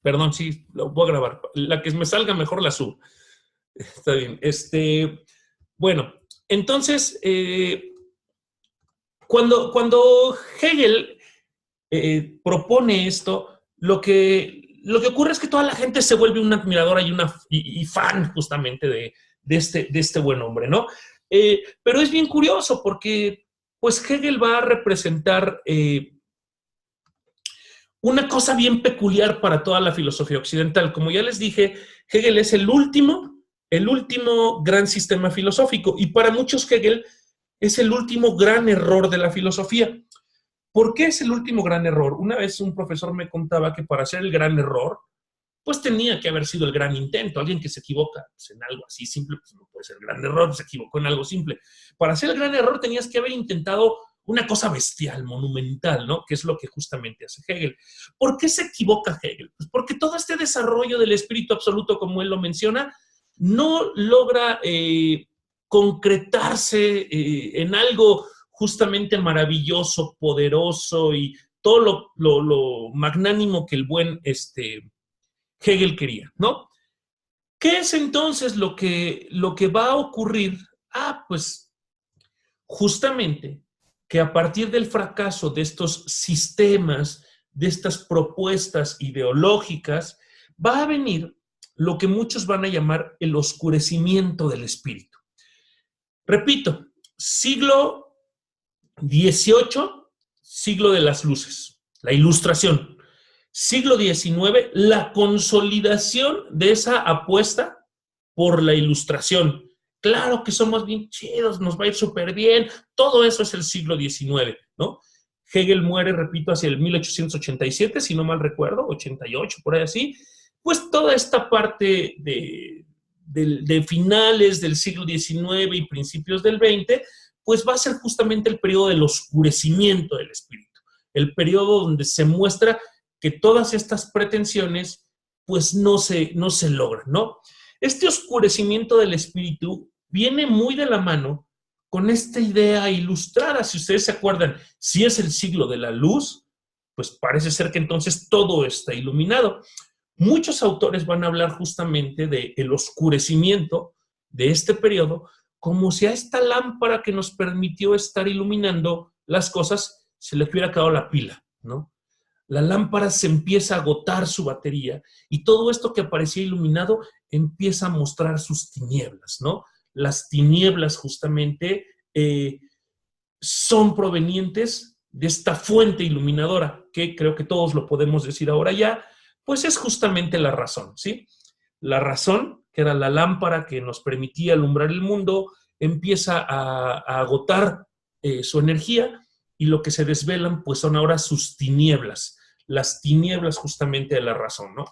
Perdón, sí, lo voy a grabar. La que me salga mejor la subo. Está bien. Bueno, entonces, cuando Hegel propone esto, lo que ocurre es que toda la gente se vuelve una admiradora y fan justamente de este buen hombre, ¿no? Pero es bien curioso porque pues Hegel va a representar una cosa bien peculiar para toda la filosofía occidental. Como ya les dije, Hegel es el último gran sistema filosófico y para muchos Hegel es el último gran error de la filosofía. ¿Por qué es el último gran error? Una vez un profesor me contaba que para hacer el gran error, pues tenía que haber sido el gran intento. Alguien que se equivoca pues en algo así simple, pues no puede ser el gran error, se equivocó en algo simple. Para hacer el gran error tenías que haber intentado una cosa bestial, monumental, ¿no? Que es lo que justamente hace Hegel. ¿Por qué se equivoca Hegel? Pues porque todo este desarrollo del espíritu absoluto, como él lo menciona, no logra concretarse en algo justamente maravilloso, poderoso y todo lo magnánimo que el buen Hegel quería, ¿no? ¿Qué es entonces lo que va a ocurrir? Pues justamente que a partir del fracaso de estos sistemas, de estas propuestas ideológicas, va a venir lo que muchos van a llamar el oscurecimiento del espíritu. Repito, siglo XVIII, siglo de las luces, la ilustración. Siglo XIX, la consolidación de esa apuesta por la ilustración. Claro que somos bien chidos, nos va a ir súper bien. Todo eso es el siglo XIX, ¿no? Hegel muere, repito, hacia el 1887, si no mal recuerdo, 88, por ahí así. Pues toda esta parte de finales del siglo XIX y principios del XX, pues va a ser justamente el periodo del oscurecimiento del espíritu. El periodo donde se muestra que todas estas pretensiones pues no se logran, ¿no? Este oscurecimiento del espíritu viene muy de la mano con esta idea ilustrada. Si ustedes se acuerdan, si es el siglo de la luz, pues parece ser que entonces todo está iluminado. Muchos autores van a hablar justamente del oscurecimiento de este periodo como si a esta lámpara que nos permitió estar iluminando las cosas se le hubiera acabado la pila, ¿no? La lámpara se empieza a agotar su batería y todo esto que parecía iluminado empieza a mostrar sus tinieblas, ¿no? Las tinieblas justamente son provenientes de esta fuente iluminadora, que creo que todos lo podemos decir ahora ya, pues es justamente la razón, ¿sí? La razón, que era la lámpara que nos permitía alumbrar el mundo, empieza a agotar su energía y lo que se desvelan pues son ahora sus tinieblas, las tinieblas justamente de la razón, ¿no?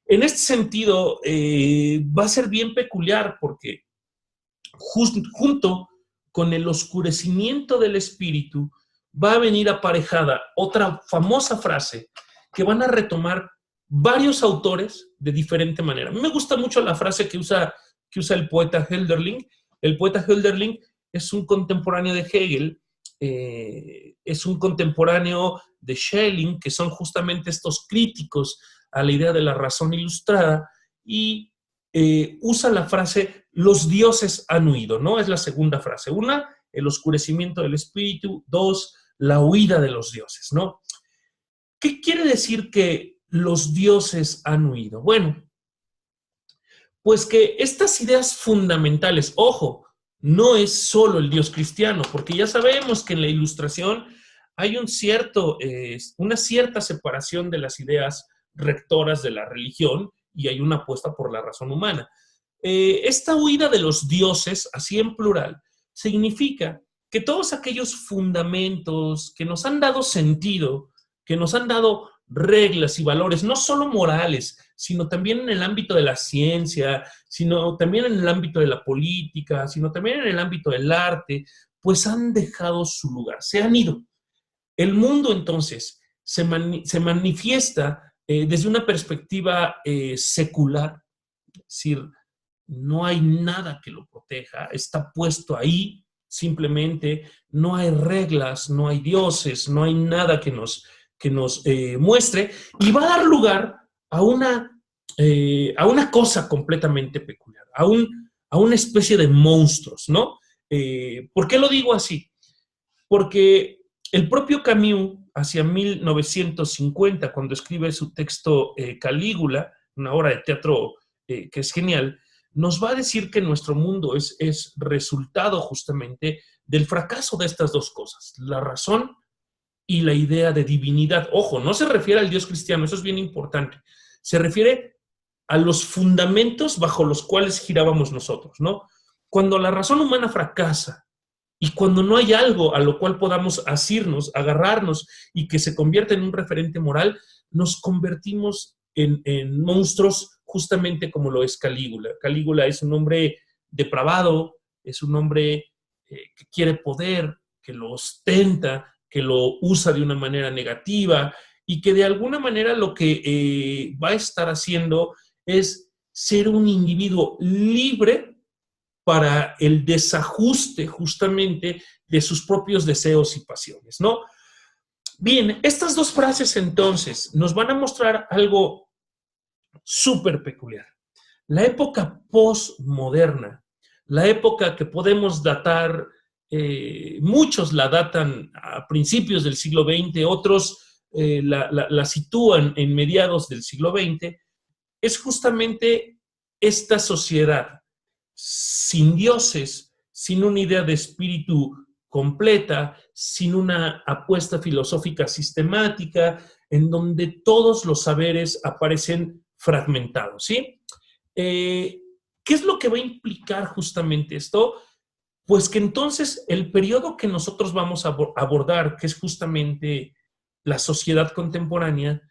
En este sentido, va a ser bien peculiar porque junto con el oscurecimiento del espíritu va a venir aparejada otra famosa frase que van a retomar varios autores de diferente manera. A mí me gusta mucho la frase que usa el poeta Hölderlin. El poeta Hölderlin es un contemporáneo de Hegel, es un contemporáneo de Schelling, que son justamente estos críticos a la idea de la razón ilustrada, y usa la frase los dioses han huido, ¿no? Es la segunda frase. Una, el oscurecimiento del espíritu. Dos, la huida de los dioses, ¿no? ¿Qué quiere decir que los dioses han huido? Bueno, pues que estas ideas fundamentales, ojo, no es solo el Dios cristiano, porque ya sabemos que en la Ilustración hay una cierta separación de las ideas rectoras de la religión y hay una apuesta por la razón humana. Esta huida de los dioses, así en plural, significa que todos aquellos fundamentos que nos han dado sentido, que nos han dado reglas y valores, no solo morales, sino también en el ámbito de la ciencia, sino también en el ámbito de la política, sino también en el ámbito del arte, pues han dejado su lugar, se han ido. El mundo entonces se manifiesta desde una perspectiva secular, es decir, no hay nada que lo proteja, está puesto ahí, simplemente no hay reglas, no hay dioses, no hay nada que nos muestre, y va a dar lugar a una cosa completamente peculiar, a una especie de monstruos, ¿no? ¿Por qué lo digo así? Porque el propio Camus, hacia 1950, cuando escribe su texto Calígula, una obra de teatro que es genial, nos va a decir que nuestro mundo es resultado justamente del fracaso de estas dos cosas, la razón y la idea de divinidad. Ojo, no se refiere al Dios cristiano, eso es bien importante. Se refiere a los fundamentos bajo los cuales girábamos nosotros, ¿no? Cuando la razón humana fracasa y cuando no hay algo a lo cual podamos asirnos, agarrarnos y que se convierta en un referente moral, nos convertimos en monstruos justamente como lo es Calígula. Calígula es un hombre depravado, es un hombre que quiere poder, que lo ostenta, que lo usa de una manera negativa y que de alguna manera lo que va a estar haciendo es ser un individuo libre para el desajuste justamente de sus propios deseos y pasiones, ¿no? Bien, estas dos frases entonces nos van a mostrar algo súper peculiar. La época postmoderna, la época que podemos datar, muchos la datan a principios del siglo XX, otros la sitúan en mediados del siglo XX, es justamente esta sociedad sin dioses, sin una idea de espíritu completa, sin una apuesta filosófica sistemática, en donde todos los saberes aparecen fragmentados, ¿sí? ¿Qué es lo que va a implicar justamente esto? Pues que entonces el periodo que nosotros vamos a abordar, que es justamente la sociedad contemporánea,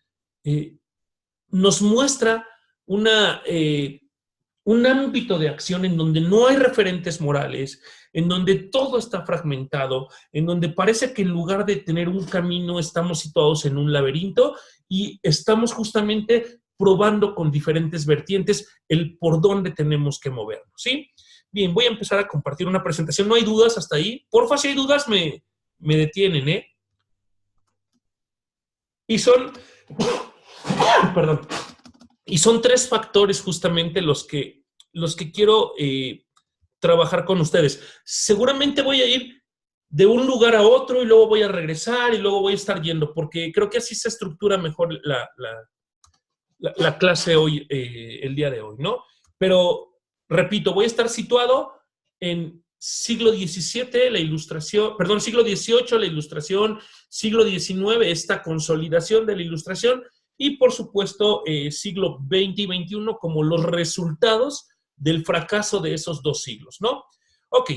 nos muestra un ámbito de acción en donde no hay referentes morales, en donde todo está fragmentado, en donde parece que en lugar de tener un camino estamos situados en un laberinto y estamos justamente probando con diferentes vertientes el por dónde tenemos que movernos, ¿sí? Bien, voy a empezar a compartir una presentación. ¿No hay dudas hasta ahí? Porfa, si hay dudas me detienen, ¿eh? Y son, perdón, y son tres factores justamente los que quiero trabajar con ustedes. Seguramente voy a ir de un lugar a otro y luego voy a regresar y luego voy a estar yendo, porque creo que así se estructura mejor la clase hoy, el día de hoy, ¿no? Pero, repito, voy a estar situado en siglo XVII, la ilustración, perdón, siglo XVIII, la ilustración, siglo XIX, esta consolidación de la ilustración, y por supuesto siglo XX y XXI como los resultados del fracaso de esos dos siglos, ¿no? Ok,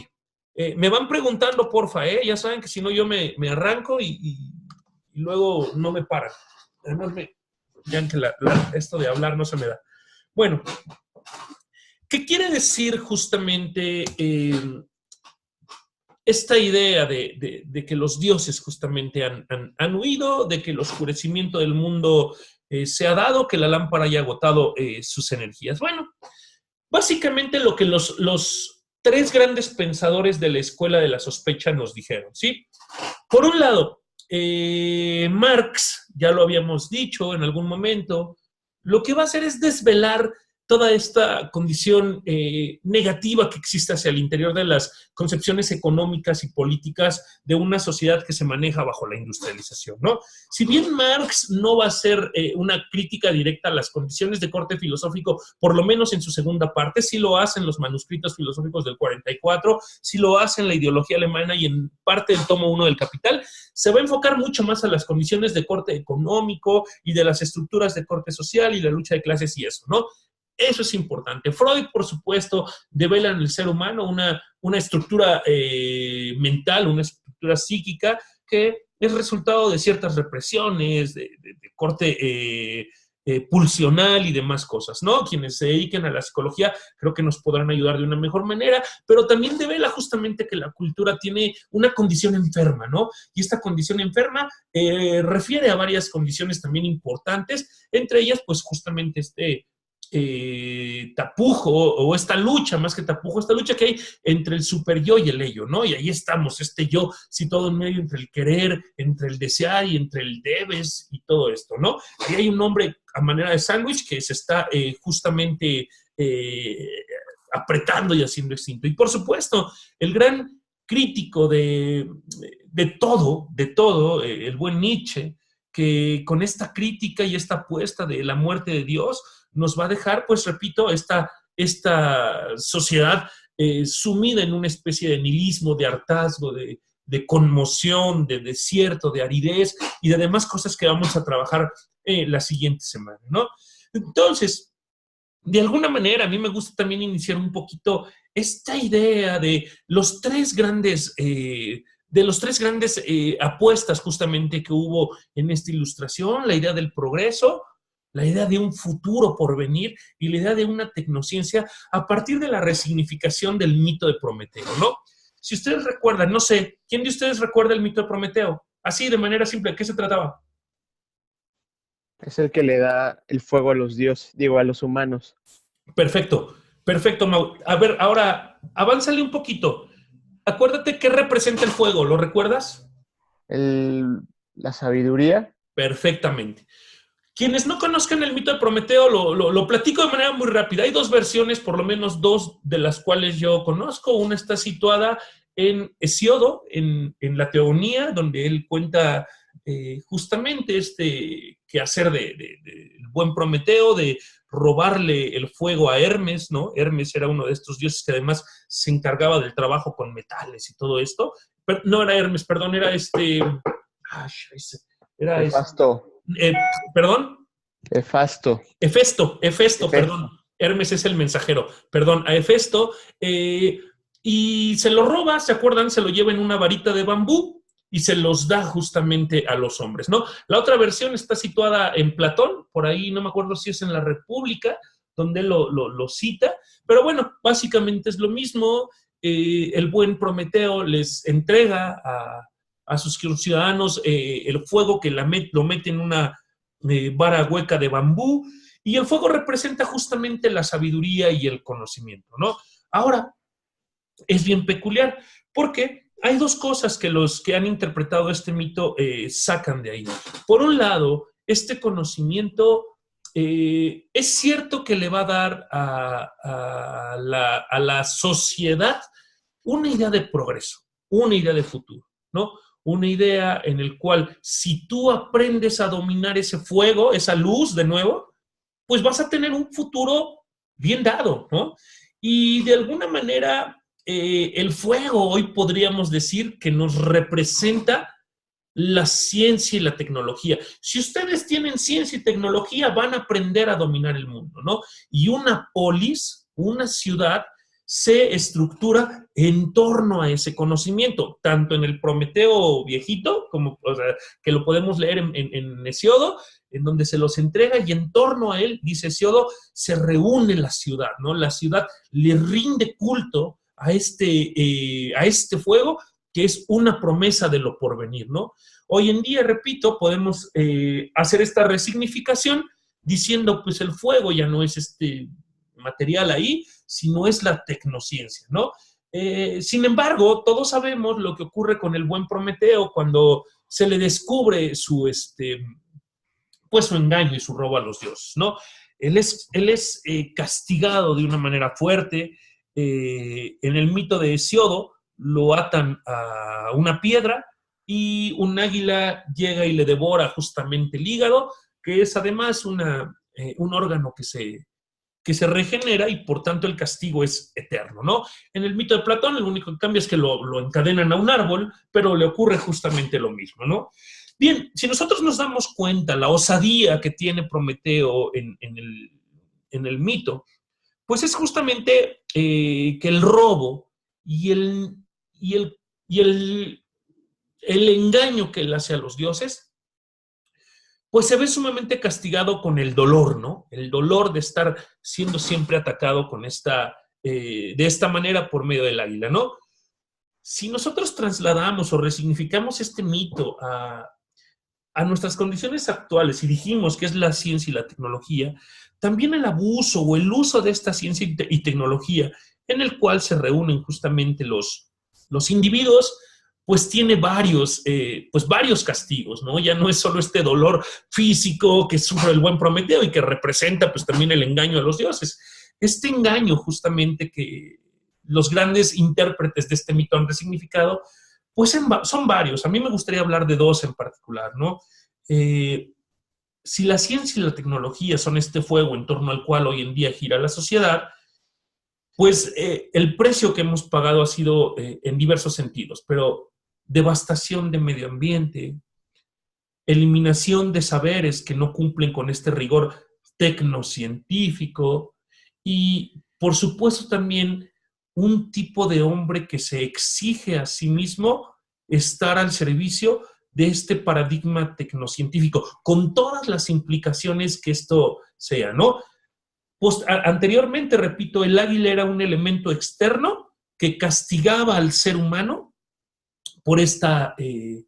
me van preguntando, porfa, ya saben que si no yo me arranco y luego no me paran. Además, ya que esto de hablar no se me da. Bueno, ¿qué quiere decir justamente esta idea de que los dioses justamente han huido, de que el oscurecimiento del mundo se ha dado, que la lámpara haya agotado sus energías? Bueno, básicamente lo que los tres grandes pensadores de la escuela de la sospecha nos dijeron, ¿sí? Por un lado, Marx, ya lo habíamos dicho en algún momento, lo que va a hacer es desvelar toda esta condición negativa que existe hacia el interior de las concepciones económicas y políticas de una sociedad que se maneja bajo la industrialización, ¿no? Si bien Marx no va a hacer una crítica directa a las condiciones de corte filosófico, por lo menos en su segunda parte, sí lo hace en los manuscritos filosóficos del 44, sí lo hace en la ideología alemana y en parte del tomo 1 del Capital, se va a enfocar mucho más a las condiciones de corte económico y de las estructuras de corte social y la lucha de clases y eso, ¿no? Eso es importante. Freud, por supuesto, devela en el ser humano una estructura mental, una estructura psíquica que es resultado de ciertas represiones, de corte pulsional y demás cosas, ¿no? Quienes se dediquen a la psicología creo que nos podrán ayudar de una mejor manera, pero también devela justamente que la cultura tiene una condición enferma, ¿no? Y esta condición enferma refiere a varias condiciones también importantes, entre ellas, pues justamente tapujo o esta lucha, más que tapujo, esta lucha que hay entre el super yo y el ello, ¿no? Y ahí estamos, este yo situado en medio entre el querer, entre el desear y entre el debes y todo esto, ¿no? Ahí hay un hombre a manera de sándwich que se está justamente apretando y haciendo extinto. Y por supuesto, el gran crítico de todo, el buen Nietzsche, que con esta crítica y esta apuesta de la muerte de Dios, nos va a dejar, pues repito, esta sociedad sumida en una especie de nihilismo, de hartazgo, de conmoción, de desierto, de aridez y de demás cosas que vamos a trabajar la siguiente semana, ¿no? Entonces, de alguna manera, a mí me gusta también iniciar un poquito esta idea de los tres grandes apuestas justamente que hubo en esta ilustración, la idea del progreso, la idea de un futuro por venir y la idea de una tecnociencia a partir de la resignificación del mito de Prometeo, ¿no? Si ustedes recuerdan, no sé, ¿quién de ustedes recuerda el mito de Prometeo? Así, de manera simple, ¿de qué se trataba? Es el que le da el fuego a los dioses, digo, a los humanos. Perfecto, perfecto, Mau. A ver, ahora, avánzale un poquito. Acuérdate qué representa el fuego, ¿lo recuerdas? La sabiduría. Perfectamente. Quienes no conozcan el mito de Prometeo, lo platico de manera muy rápida. Hay dos versiones, por lo menos dos de las cuales yo conozco. Una está situada en Hesiodo, en la Teogonía, donde él cuenta justamente este quehacer del buen Prometeo, de robarle el fuego a Hermes, ¿no? Hermes era uno de estos dioses que además se encargaba del trabajo con metales y todo esto. Pero, no era Hermes, perdón, era Ay, era Hefasto. eh, perdón, Hefasto. Hefesto, perdón. Hefesto. Hermes es el mensajero, perdón, a Hefesto, y se lo roba, ¿se acuerdan? Se lo lleva en una varita de bambú y se los da justamente a los hombres, ¿no? La otra versión está situada en Platón, por ahí no me acuerdo si es en la República, donde lo cita, pero bueno, básicamente es lo mismo. El buen Prometeo les entrega a sus ciudadanos el fuego que lo mete en una vara hueca de bambú, y el fuego representa justamente la sabiduría y el conocimiento, ¿no? Ahora, es bien peculiar, porque hay dos cosas que los que han interpretado este mito sacan de ahí. Por un lado, este conocimiento es cierto que le va a dar a la sociedad una idea de progreso, una idea de futuro, ¿no? Una idea en el cual si tú aprendes a dominar ese fuego, esa luz de nuevo, pues vas a tener un futuro bien dado, ¿no? Y de alguna manera, el fuego hoy podríamos decir que nos representa la ciencia y la tecnología. Si ustedes tienen ciencia y tecnología, van a aprender a dominar el mundo, ¿no? Y una polis, una ciudad, se estructura en torno a ese conocimiento, tanto en el Prometeo viejito, como o sea, que lo podemos leer en Hesiodo, en donde se los entrega y en torno a él, dice Hesiodo, se reúne la ciudad, ¿no? La ciudad le rinde culto a este fuego que es una promesa de lo porvenir, ¿no? Hoy en día, repito, podemos hacer esta resignificación diciendo, pues el fuego ya no es este material ahí, sino es la tecnociencia, ¿no? Sin embargo, todos sabemos lo que ocurre con el buen Prometeo cuando se le descubre pues su engaño y su robo a los dioses, ¿no? Él es castigado de una manera fuerte. En el mito de Hesiodo lo atan a una piedra y un águila llega y le devora justamente el hígado, que es además un órgano que se regenera y por tanto el castigo es eterno, ¿no? En el mito de Platón, el único que cambia es que lo encadenan a un árbol, pero le ocurre justamente lo mismo, ¿no? Bien, si nosotros nos damos cuenta la osadía que tiene Prometeo en el mito, pues es justamente que el robo y y el, y el engaño que él hace a los dioses, pues se ve sumamente castigado con el dolor, ¿no? El dolor de estar siendo siempre atacado de esta manera por medio del águila, ¿no? Si nosotros trasladamos o resignificamos este mito a nuestras condiciones actuales, y dijimos que es la ciencia y la tecnología, también el abuso o el uso de esta ciencia y tecnología, en el cual se reúnen justamente los individuos, pues tiene varios castigos, ¿no? Ya no es solo este dolor físico que sufre el buen Prometeo y que representa pues también el engaño a los dioses. Este engaño justamente que los grandes intérpretes de este mito han resignificado, pues son varios. A mí me gustaría hablar de dos en particular, ¿no? Si la ciencia y la tecnología son este fuego en torno al cual hoy en día gira la sociedad, pues el precio que hemos pagado ha sido en diversos sentidos, pero devastación de medio ambiente, eliminación de saberes que no cumplen con este rigor tecnocientífico y, por supuesto, también un tipo de hombre que se exige a sí mismo estar al servicio de este paradigma tecnocientífico, con todas las implicaciones que esto sea, ¿no? Anteriormente, repito, el águila era un elemento externo que castigaba al ser humano por este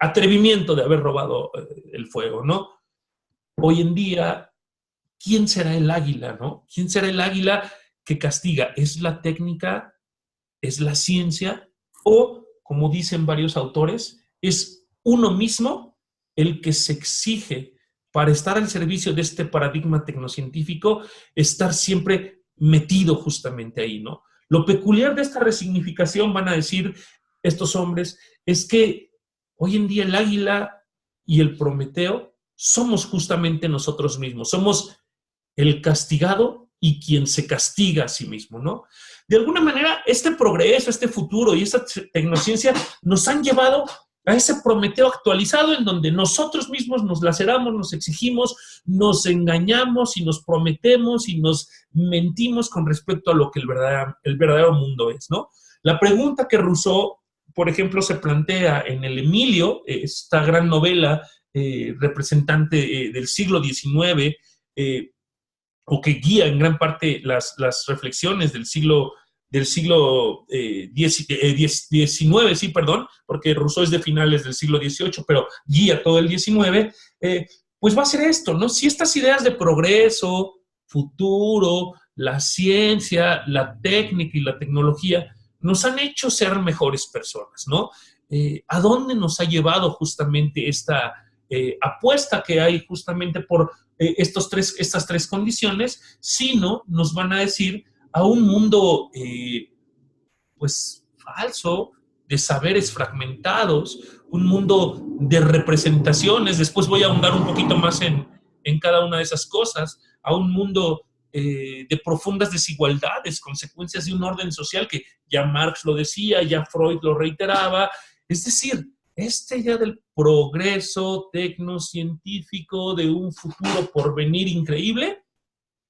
atrevimiento de haber robado el fuego, ¿no? Hoy en día, ¿quién será el águila, no? ¿Quién será el águila que castiga? ¿Es la técnica? ¿Es la ciencia? O, como dicen varios autores, es uno mismo el que se exige para estar al servicio de este paradigma tecnocientífico, estar siempre metido justamente ahí, ¿no? Lo peculiar de esta resignificación, van a decir estos hombres, es que hoy en día el águila y el Prometeo somos justamente nosotros mismos, somos el castigado y quien se castiga a sí mismo, ¿no? De alguna manera, este progreso, este futuro y esta tecnociencia nos han llevado a ese Prometeo actualizado en donde nosotros mismos nos laceramos, nos exigimos, nos engañamos y nos prometemos y nos mentimos con respecto a lo que el verdadero mundo es, ¿no? La pregunta que Rousseau, por ejemplo, se plantea en el Emilio, esta gran novela representante del siglo XIX, o que guía en gran parte las reflexiones del siglo XIX, sí, perdón, porque Rousseau es de finales del siglo XVIII, pero guía todo el XIX, pues va a ser esto, ¿no? Si estas ideas de progreso, futuro, la ciencia, la técnica y la tecnología nos han hecho ser mejores personas, ¿no? ¿A dónde nos ha llevado justamente esta apuesta que hay justamente por estas tres condiciones? Sino nos van a decir a un mundo pues falso, de saberes fragmentados, un mundo de representaciones. Después voy a ahondar un poquito más en cada una de esas cosas, a un mundo de profundas desigualdades, consecuencias de un orden social que ya Marx lo decía, ya Freud lo reiteraba. Es decir, esta idea del progreso tecnocientífico, de un futuro por venir increíble,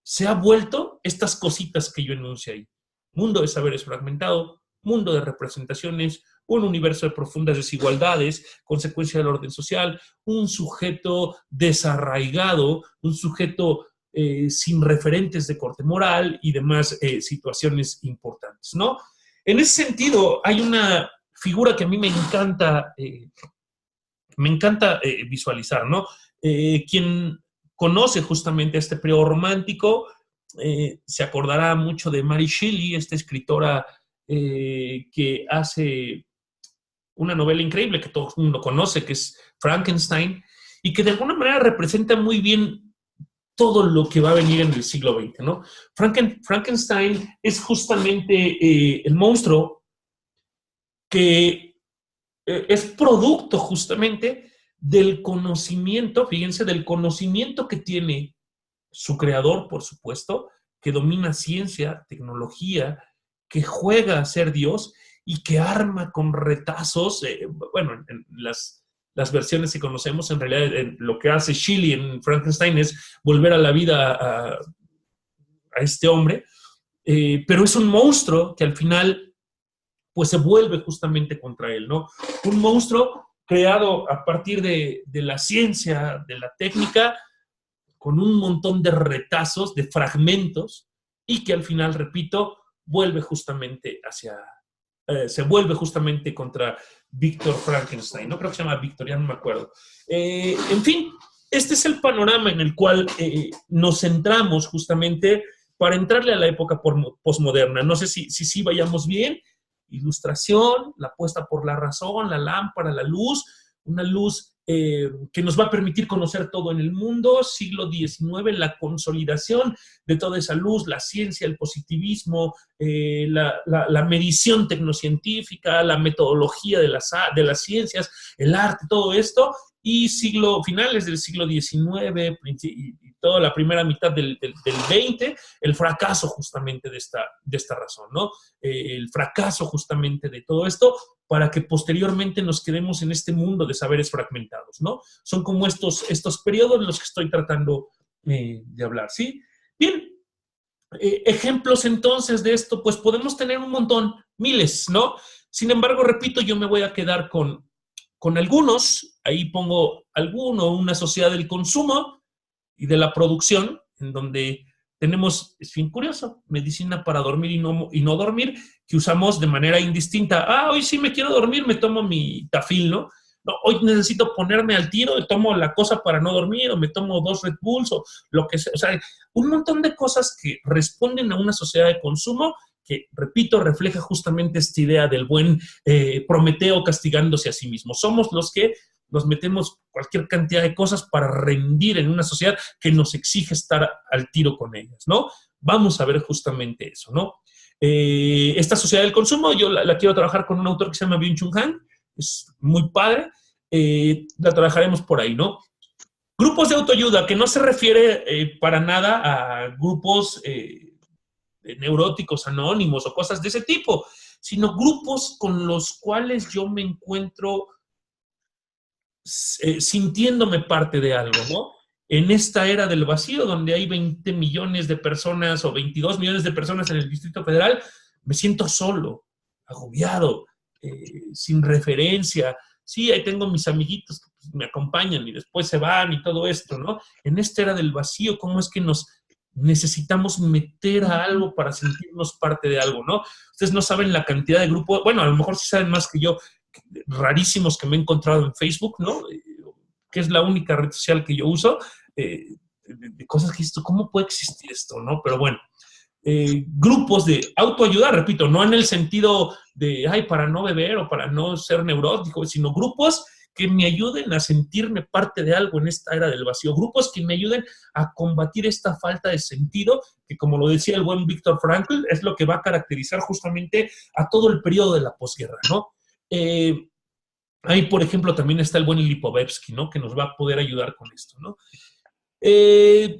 se ha vuelto estas cositas que yo enuncio ahí. Mundo de saberes fragmentado, mundo de representaciones, un universo de profundas desigualdades, consecuencia del orden social, un sujeto desarraigado, un sujeto sin referentes de corte moral y demás situaciones importantes, ¿no? En ese sentido, hay una figura que a mí me encanta visualizar, ¿no? Quien conoce justamente este periodo romántico, se acordará mucho de Mary Shelley, esta escritora que hace una novela increíble que todo el mundo conoce, que es Frankenstein, y que de alguna manera representa muy bien todo lo que va a venir en el siglo XX, ¿no? Frankenstein es justamente el monstruo que es producto justamente del conocimiento, fíjense, del conocimiento que tiene su creador, por supuesto, que domina ciencia, tecnología, que juega a ser Dios y que arma con retazos, bueno, en las versiones que conocemos, en realidad lo que hace Shelley en Frankenstein es volver a la vida a este hombre, pero es un monstruo que al final pues se vuelve justamente contra él, ¿no? Un monstruo creado a partir de la ciencia, de la técnica, con un montón de retazos, de fragmentos, y que al final, repito, vuelve justamente se vuelve justamente contra Víctor Frankenstein, no creo que se llama Víctor, ya no me acuerdo. En fin, este es el panorama en el cual nos centramos justamente para entrarle a la época posmoderna. No sé si vayamos bien. Ilustración, la apuesta por la razón, la lámpara, la luz, una luz que nos va a permitir conocer todo en el mundo, siglo XIX, la consolidación de toda esa luz, la ciencia, el positivismo, la medición tecnocientífica, la metodología de las ciencias, el arte, todo esto, y finales del siglo XIX y toda la primera mitad del XX, el fracaso justamente de esta razón, ¿no? El fracaso justamente de todo esto, para que posteriormente nos quedemos en este mundo de saberes fragmentados, ¿no? Son como estos periodos en los que estoy tratando de hablar, ¿sí? Bien, ejemplos entonces de esto, pues podemos tener un montón, miles, ¿no? Sin embargo, repito, yo me voy a quedar con algunos, ahí pongo una sociedad del consumo y de la producción, en donde tenemos, es bien curioso, medicina para dormir y no dormir, que usamos de manera indistinta. Hoy sí me quiero dormir, me tomo mi Tafil, ¿no? No, hoy necesito ponerme al tiro y tomo la cosa para no dormir, o me tomo 2 Red Bulls, o lo que sea. O sea, un montón de cosas que responden a una sociedad de consumo que, repito, refleja justamente esta idea del buen Prometeo castigándose a sí mismo. Somos los que nos metemos cualquier cantidad de cosas para rendir en una sociedad que nos exige estar al tiro con ellas, ¿no? Vamos a ver justamente eso, ¿no? Esta sociedad del consumo, yo la quiero trabajar con un autor que se llama Byung-Chul Han, es muy padre, la trabajaremos por ahí, ¿no? Grupos de autoayuda, que no se refiere para nada a grupos neuróticos anónimos o cosas de ese tipo, sino grupos con los cuales yo me encuentro sintiéndome parte de algo, ¿no? En esta era del vacío, donde hay 20 millones de personas o 22 millones de personas en el Distrito Federal, me siento solo, agobiado, sin referencia. Sí, ahí tengo mis amiguitos que me acompañan y después se van y todo esto, ¿no? En esta era del vacío, ¿cómo es que nos necesitamos meter a algo para sentirnos parte de algo, ¿no? Ustedes no saben la cantidad de grupos, bueno, a lo mejor sí saben más que yo, rarísimos que me he encontrado en Facebook, ¿no? Que es la única red social que yo uso, de cosas que esto, ¿cómo puede existir esto, no? Pero bueno, grupos de autoayuda, repito, no en el sentido de, para no beber o para no ser neurótico, sino grupos que me ayuden a sentirme parte de algo en esta era del vacío, grupos que me ayuden a combatir esta falta de sentido, que como lo decía el buen Viktor Frankl, es lo que va a caracterizar justamente a todo el periodo de la posguerra, ¿no? Ahí, por ejemplo, también está el buen Lipovetsky, ¿no? Que nos va a poder ayudar con esto, ¿no?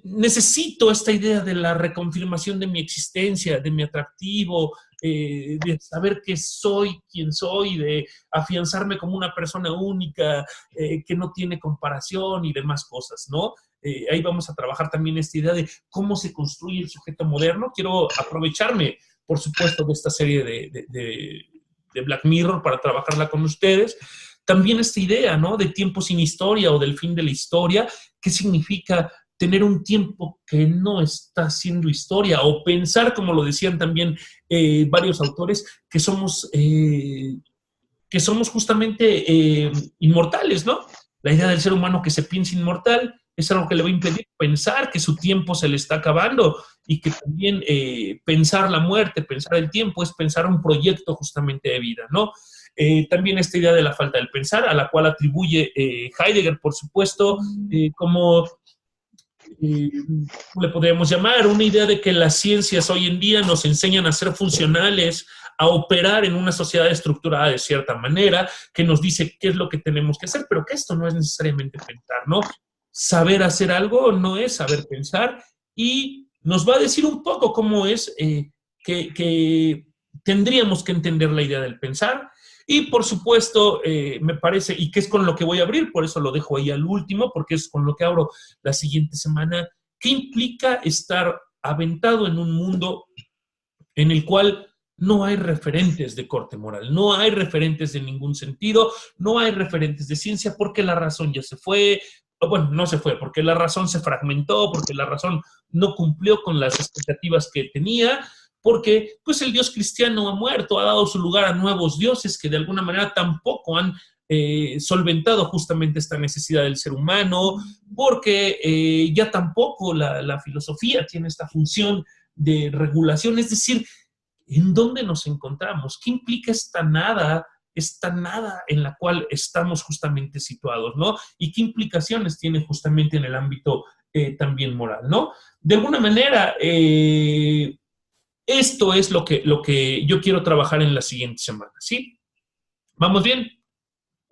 Necesito esta idea de la reconfirmación de mi existencia, de mi atractivo, de saber que soy quien soy, de afianzarme como una persona única, que no tiene comparación y demás cosas, ¿no? Ahí vamos a trabajar también esta idea de cómo se construye el sujeto moderno. Quiero aprovecharme, por supuesto, de esta serie de Black Mirror para trabajarla con ustedes. También esta idea, ¿no? De tiempo sin historia o del fin de la historia. ¿Qué significa tener un tiempo que no está haciendo historia? O pensar, como lo decían también varios autores, que somos justamente inmortales, ¿no? La idea del ser humano que se piensa inmortal es algo que le va a impedir pensar que su tiempo se le está acabando, y que también pensar la muerte, pensar el tiempo, es pensar un proyecto justamente de vida, ¿no? También esta idea de la falta del pensar, a la cual atribuye Heidegger, por supuesto, como le podríamos llamar una idea de que las ciencias hoy en día nos enseñan a ser funcionales, a operar en una sociedad estructurada de cierta manera, que nos dice qué es lo que tenemos que hacer, pero que esto no es necesariamente pensar, ¿no? Saber hacer algo no es saber pensar, y nos va a decir un poco cómo es que tendríamos que entender la idea del pensar. Y por supuesto, me parece, y que es con lo que voy a abrir, por eso lo dejo ahí al último, porque es con lo que abro la siguiente semana, ¿qué implica estar aventado en un mundo en el cual no hay referentes de corte moral, no hay referentes de ningún sentido, no hay referentes de ciencia, porque la razón ya se fue? Bueno, no se fue, porque la razón se fragmentó, porque la razón no cumplió con las expectativas que tenía, porque pues el Dios cristiano ha muerto, ha dado su lugar a nuevos dioses que de alguna manera tampoco han solventado justamente esta necesidad del ser humano, porque ya tampoco la filosofía tiene esta función de regulación, es decir, ¿en dónde nos encontramos? ¿Qué implica esta nada en la cual estamos justamente situados, ¿no? ¿Y qué implicaciones tiene justamente en el ámbito también moral, ¿no? De alguna manera, esto es lo que yo quiero trabajar en la siguiente semana, ¿sí? ¿Vamos bien?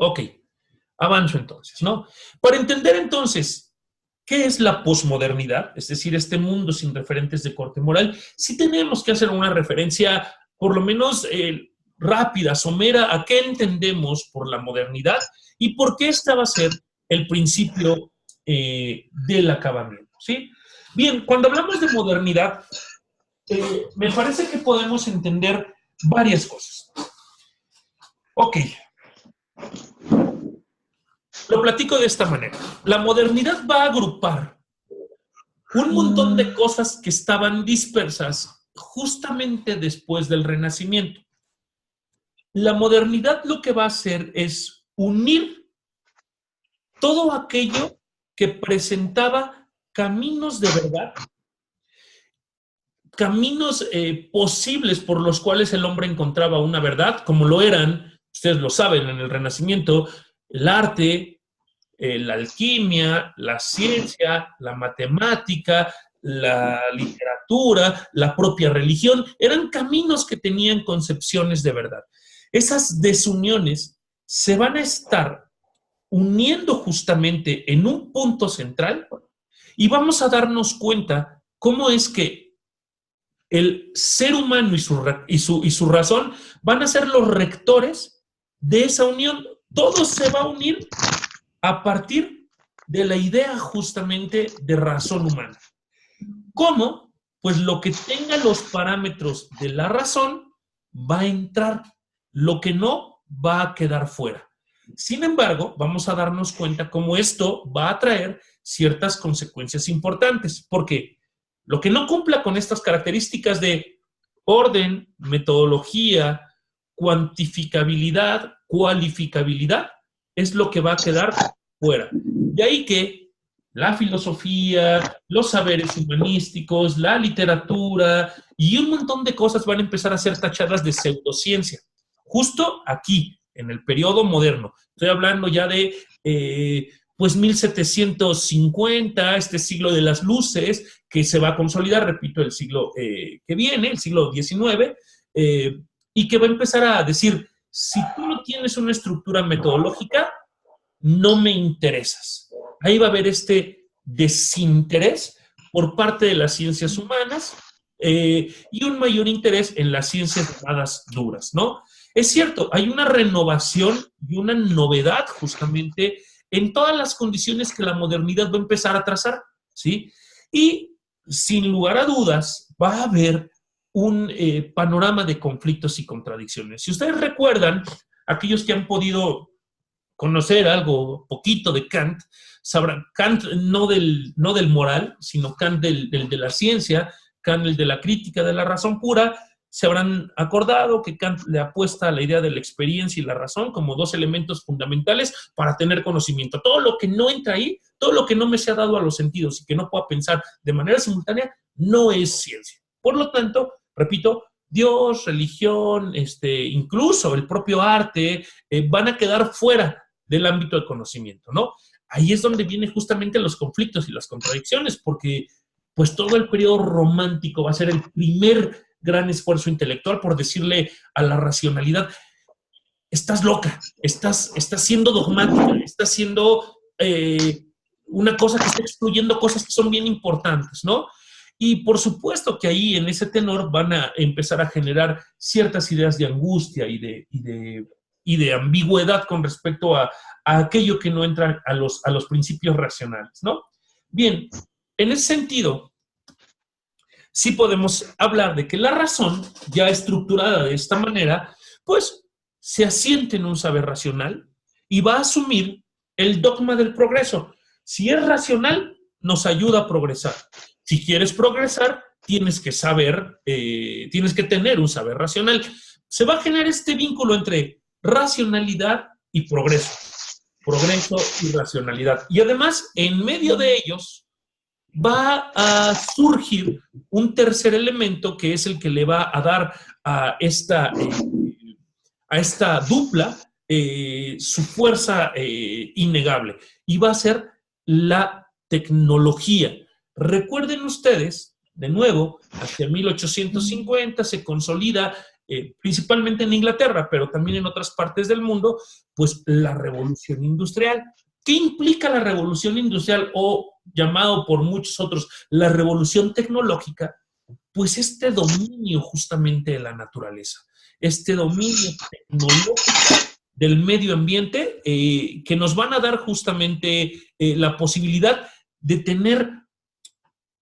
Ok, avanzo entonces, ¿no? Para entender entonces qué es la posmodernidad, es decir, este mundo sin referentes de corte moral, sí tenemos que hacer una referencia, por lo menos rápida, somera, a qué entendemos por la modernidad y por qué esta va a ser el principio del acabamiento, ¿sí? Bien, cuando hablamos de modernidad, me parece que podemos entender varias cosas. Ok, lo platico de esta manera. La modernidad va a agrupar un montón de cosas que estaban dispersas justamente después del Renacimiento. La modernidad lo que va a hacer es unir todo aquello que presentaba caminos de verdad, caminos posibles por los cuales el hombre encontraba una verdad, como lo eran, ustedes lo saben, en el Renacimiento, el arte, la alquimia, la ciencia, la matemática, la literatura, la propia religión, eran caminos que tenían concepciones de verdad. Esas desuniones se van a estar uniendo justamente en un punto central y vamos a darnos cuenta cómo es que el ser humano y su razón van a ser los rectores de esa unión. Todo se va a unir a partir de la idea justamente de razón humana. ¿Cómo? Pues lo que tenga los parámetros de la razón va a entrar, lo que no va a quedar fuera. Sin embargo, vamos a darnos cuenta cómo esto va a traer ciertas consecuencias importantes, porque lo que no cumpla con estas características de orden, metodología, cuantificabilidad, cualificabilidad, es lo que va a quedar fuera. De ahí que la filosofía, los saberes humanísticos, la literatura y un montón de cosas van a empezar a ser tachadas de pseudociencia. Justo aquí, en el periodo moderno. Estoy hablando ya de pues 1750, este siglo de las luces, que se va a consolidar, repito, el siglo que viene, el siglo XIX, y que va a empezar a decir, si tú no tienes una estructura metodológica, no me interesas. Ahí va a haber este desinterés por parte de las ciencias humanas y un mayor interés en las ciencias llamadas duras, ¿no? Es cierto, hay una renovación y una novedad justamente en todas las condiciones que la modernidad va a empezar a trazar, ¿sí? Y sin lugar a dudas va a haber un panorama de conflictos y contradicciones. Si ustedes recuerdan, aquellos que han podido conocer algo, poquito de Kant, sabrán, Kant no del moral, sino Kant de la ciencia, Kant el de la crítica de la razón pura, se habrán acordado que Kant le apuesta a la idea de la experiencia y la razón como dos elementos fundamentales para tener conocimiento. Todo lo que no entra ahí, todo lo que no me sea dado a los sentidos y que no pueda pensar de manera simultánea, no es ciencia. Por lo tanto, repito, Dios, religión, incluso el propio arte, van a quedar fuera del ámbito de conocimiento, ¿no? Ahí es donde vienen justamente los conflictos y las contradicciones, porque pues todo el periodo romántico va a ser el primer gran esfuerzo intelectual por decirle a la racionalidad, estás loca, estás siendo dogmática, estás siendo una cosa que está excluyendo cosas que son bien importantes, ¿no? Y por supuesto que ahí en ese tenor van a empezar a generar ciertas ideas de angustia y de ambigüedad con respecto a aquello que no entra a los principios racionales, ¿no? Bien, en ese sentido, sí podemos hablar de que la razón, ya estructurada de esta manera, pues se asiente en un saber racional y va a asumir el dogma del progreso. Si es racional, nos ayuda a progresar. Si quieres progresar, tienes que saber, tienes que tener un saber racional. Se va a generar este vínculo entre racionalidad y progreso. Progreso y racionalidad. Y además, en medio de ellos, va a surgir un tercer elemento que es el que le va a dar a esta dupla su fuerza innegable. Y va a ser la tecnología. Recuerden ustedes, de nuevo, hacia 1850 se consolida, principalmente en Inglaterra, pero también en otras partes del mundo, pues la revolución industrial. ¿Qué implica la revolución industrial o llamado por muchos otros la revolución tecnológica? Pues este dominio justamente de la naturaleza, este dominio tecnológico del medio ambiente que nos van a dar justamente la posibilidad de tener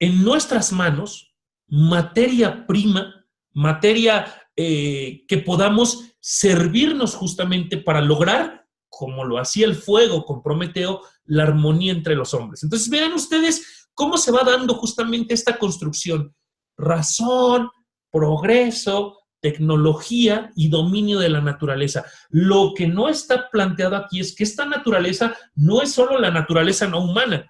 en nuestras manos materia prima, materia que podamos servirnos justamente para lograr, como lo hacía el fuego con Prometeo, la armonía entre los hombres. Entonces, vean ustedes cómo se va dando justamente esta construcción. Razón, progreso, tecnología y dominio de la naturaleza. Lo que no está planteado aquí es que esta naturaleza no es solo la naturaleza no humana.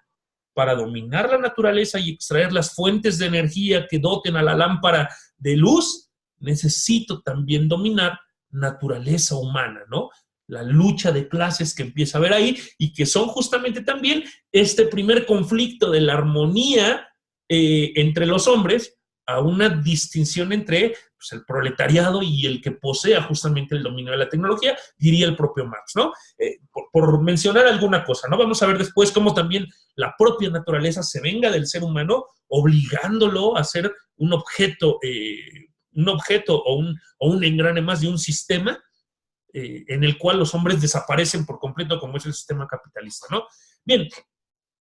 Para dominar la naturaleza y extraer las fuentes de energía que doten a la lámpara de luz, necesito también dominar naturaleza humana, ¿no? La lucha de clases que empieza a haber ahí y que son justamente también este primer conflicto de la armonía entre los hombres a una distinción entre pues, el proletariado y el que posea justamente el dominio de la tecnología, diría el propio Marx, ¿no? Por mencionar alguna cosa, ¿no? Vamos a ver después cómo también la propia naturaleza se venga del ser humano, obligándolo a ser un objeto o un engrane más de un sistema en el cual los hombres desaparecen por completo, como es el sistema capitalista, ¿no? Bien,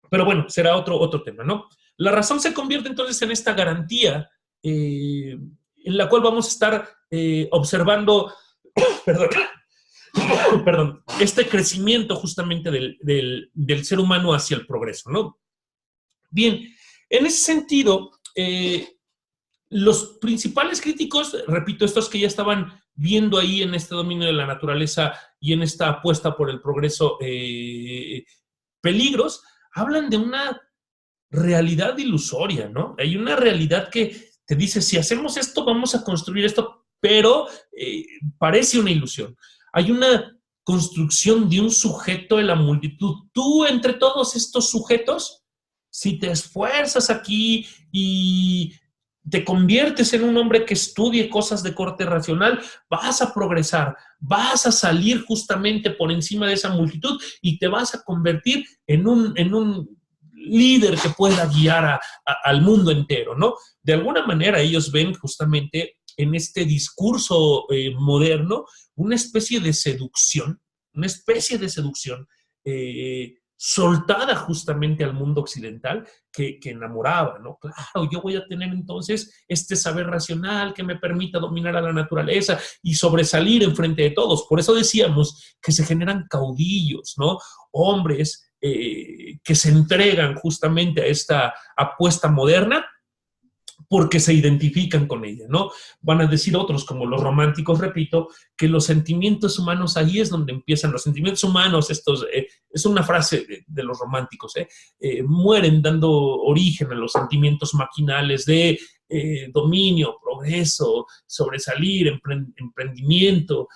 pero bueno, será otro tema, ¿no? La razón se convierte entonces en esta garantía en la cual vamos a estar observando, perdón, perdón, este crecimiento justamente del ser humano hacia el progreso, ¿no? Bien, en ese sentido, los principales críticos, repito, estos que ya estaban viendo ahí en este dominio de la naturaleza y en esta apuesta por el progreso peligros, hablan de una realidad ilusoria, ¿no? Hay una realidad que te dice, si hacemos esto, vamos a construir esto, pero parece una ilusión. Hay una construcción de un sujeto de la multitud. Tú, entre todos estos sujetos, si te esfuerzas aquí y te conviertes en un hombre que estudie cosas de corte racional, vas a progresar, vas a salir justamente por encima de esa multitud y te vas a convertir en un líder que pueda guiar al mundo entero, ¿no? De alguna manera ellos ven justamente en este discurso moderno una especie de seducción soltada justamente al mundo occidental que enamoraba, ¿no? Claro, yo voy a tener entonces este saber racional que me permita dominar a la naturaleza y sobresalir en frente de todos. Por eso decíamos que se generan caudillos, ¿no? Hombres que se entregan justamente a esta apuesta moderna porque se identifican con ella, ¿no? Van a decir otros, como los románticos, repito, que los sentimientos humanos, ahí es donde empiezan los sentimientos humanos, es una frase de los románticos, mueren dando origen a los sentimientos maquinales de dominio, progreso, sobresalir, emprendimiento,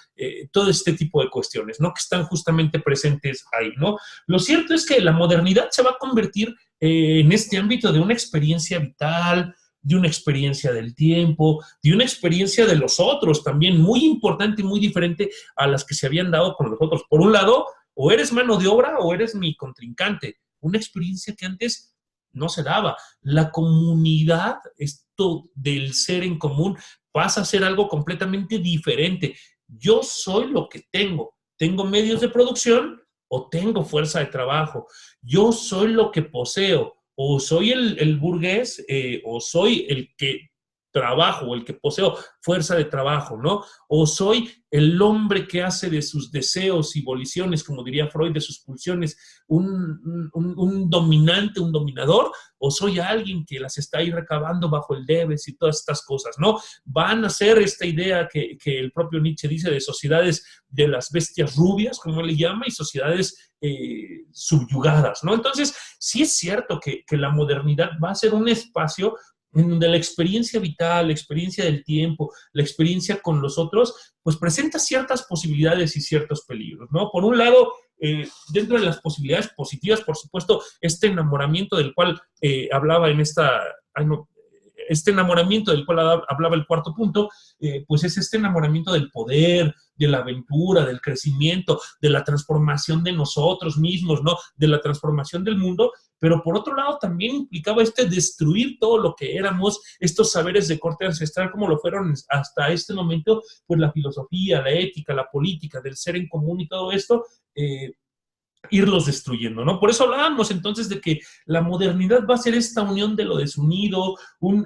todo este tipo de cuestiones, ¿no? Que están justamente presentes ahí, ¿no? Lo cierto es que la modernidad se va a convertir en este ámbito de una experiencia vital, de una experiencia del tiempo, de una experiencia de los otros también, muy importante y muy diferente a las que se habían dado con los otros. Por un lado, o eres mano de obra o eres mi contrincante. Una experiencia que antes no se daba. La comunidad, esto del ser en común, pasa a ser algo completamente diferente. Yo soy lo que tengo. Tengo medios de producción o tengo fuerza de trabajo. Yo soy lo que poseo. O soy el burgués o soy el que trabajo, o el que poseo fuerza de trabajo, ¿no? O soy el hombre que hace de sus deseos y voliciones, como diría Freud, de sus pulsiones, un dominante, un dominador, o soy alguien que las está ahí recabando bajo el debes y todas estas cosas, ¿no? Van a ser esta idea que el propio Nietzsche dice de sociedades de las bestias rubias, como él le llama, y sociedades subyugadas, ¿no? Entonces, sí es cierto que la modernidad va a ser un espacio en donde la experiencia vital, la experiencia del tiempo, la experiencia con los otros, pues presenta ciertas posibilidades y ciertos peligros, ¿no? Por un lado, dentro de las posibilidades positivas, por supuesto, este enamoramiento del cual hablaba en esta... Ay, no, este enamoramiento del cual hablaba el cuarto punto, pues es este enamoramiento del poder, de la aventura, del crecimiento, de la transformación de nosotros mismos, ¿no? De la transformación del mundo, pero por otro lado también implicaba destruir todo lo que éramos, estos saberes de corte ancestral, como lo fueron hasta este momento, pues la filosofía, la ética, la política, del ser en común y todo esto, irlos destruyendo, ¿no? Por eso hablábamos entonces de que la modernidad va a ser esta unión de lo desunido, un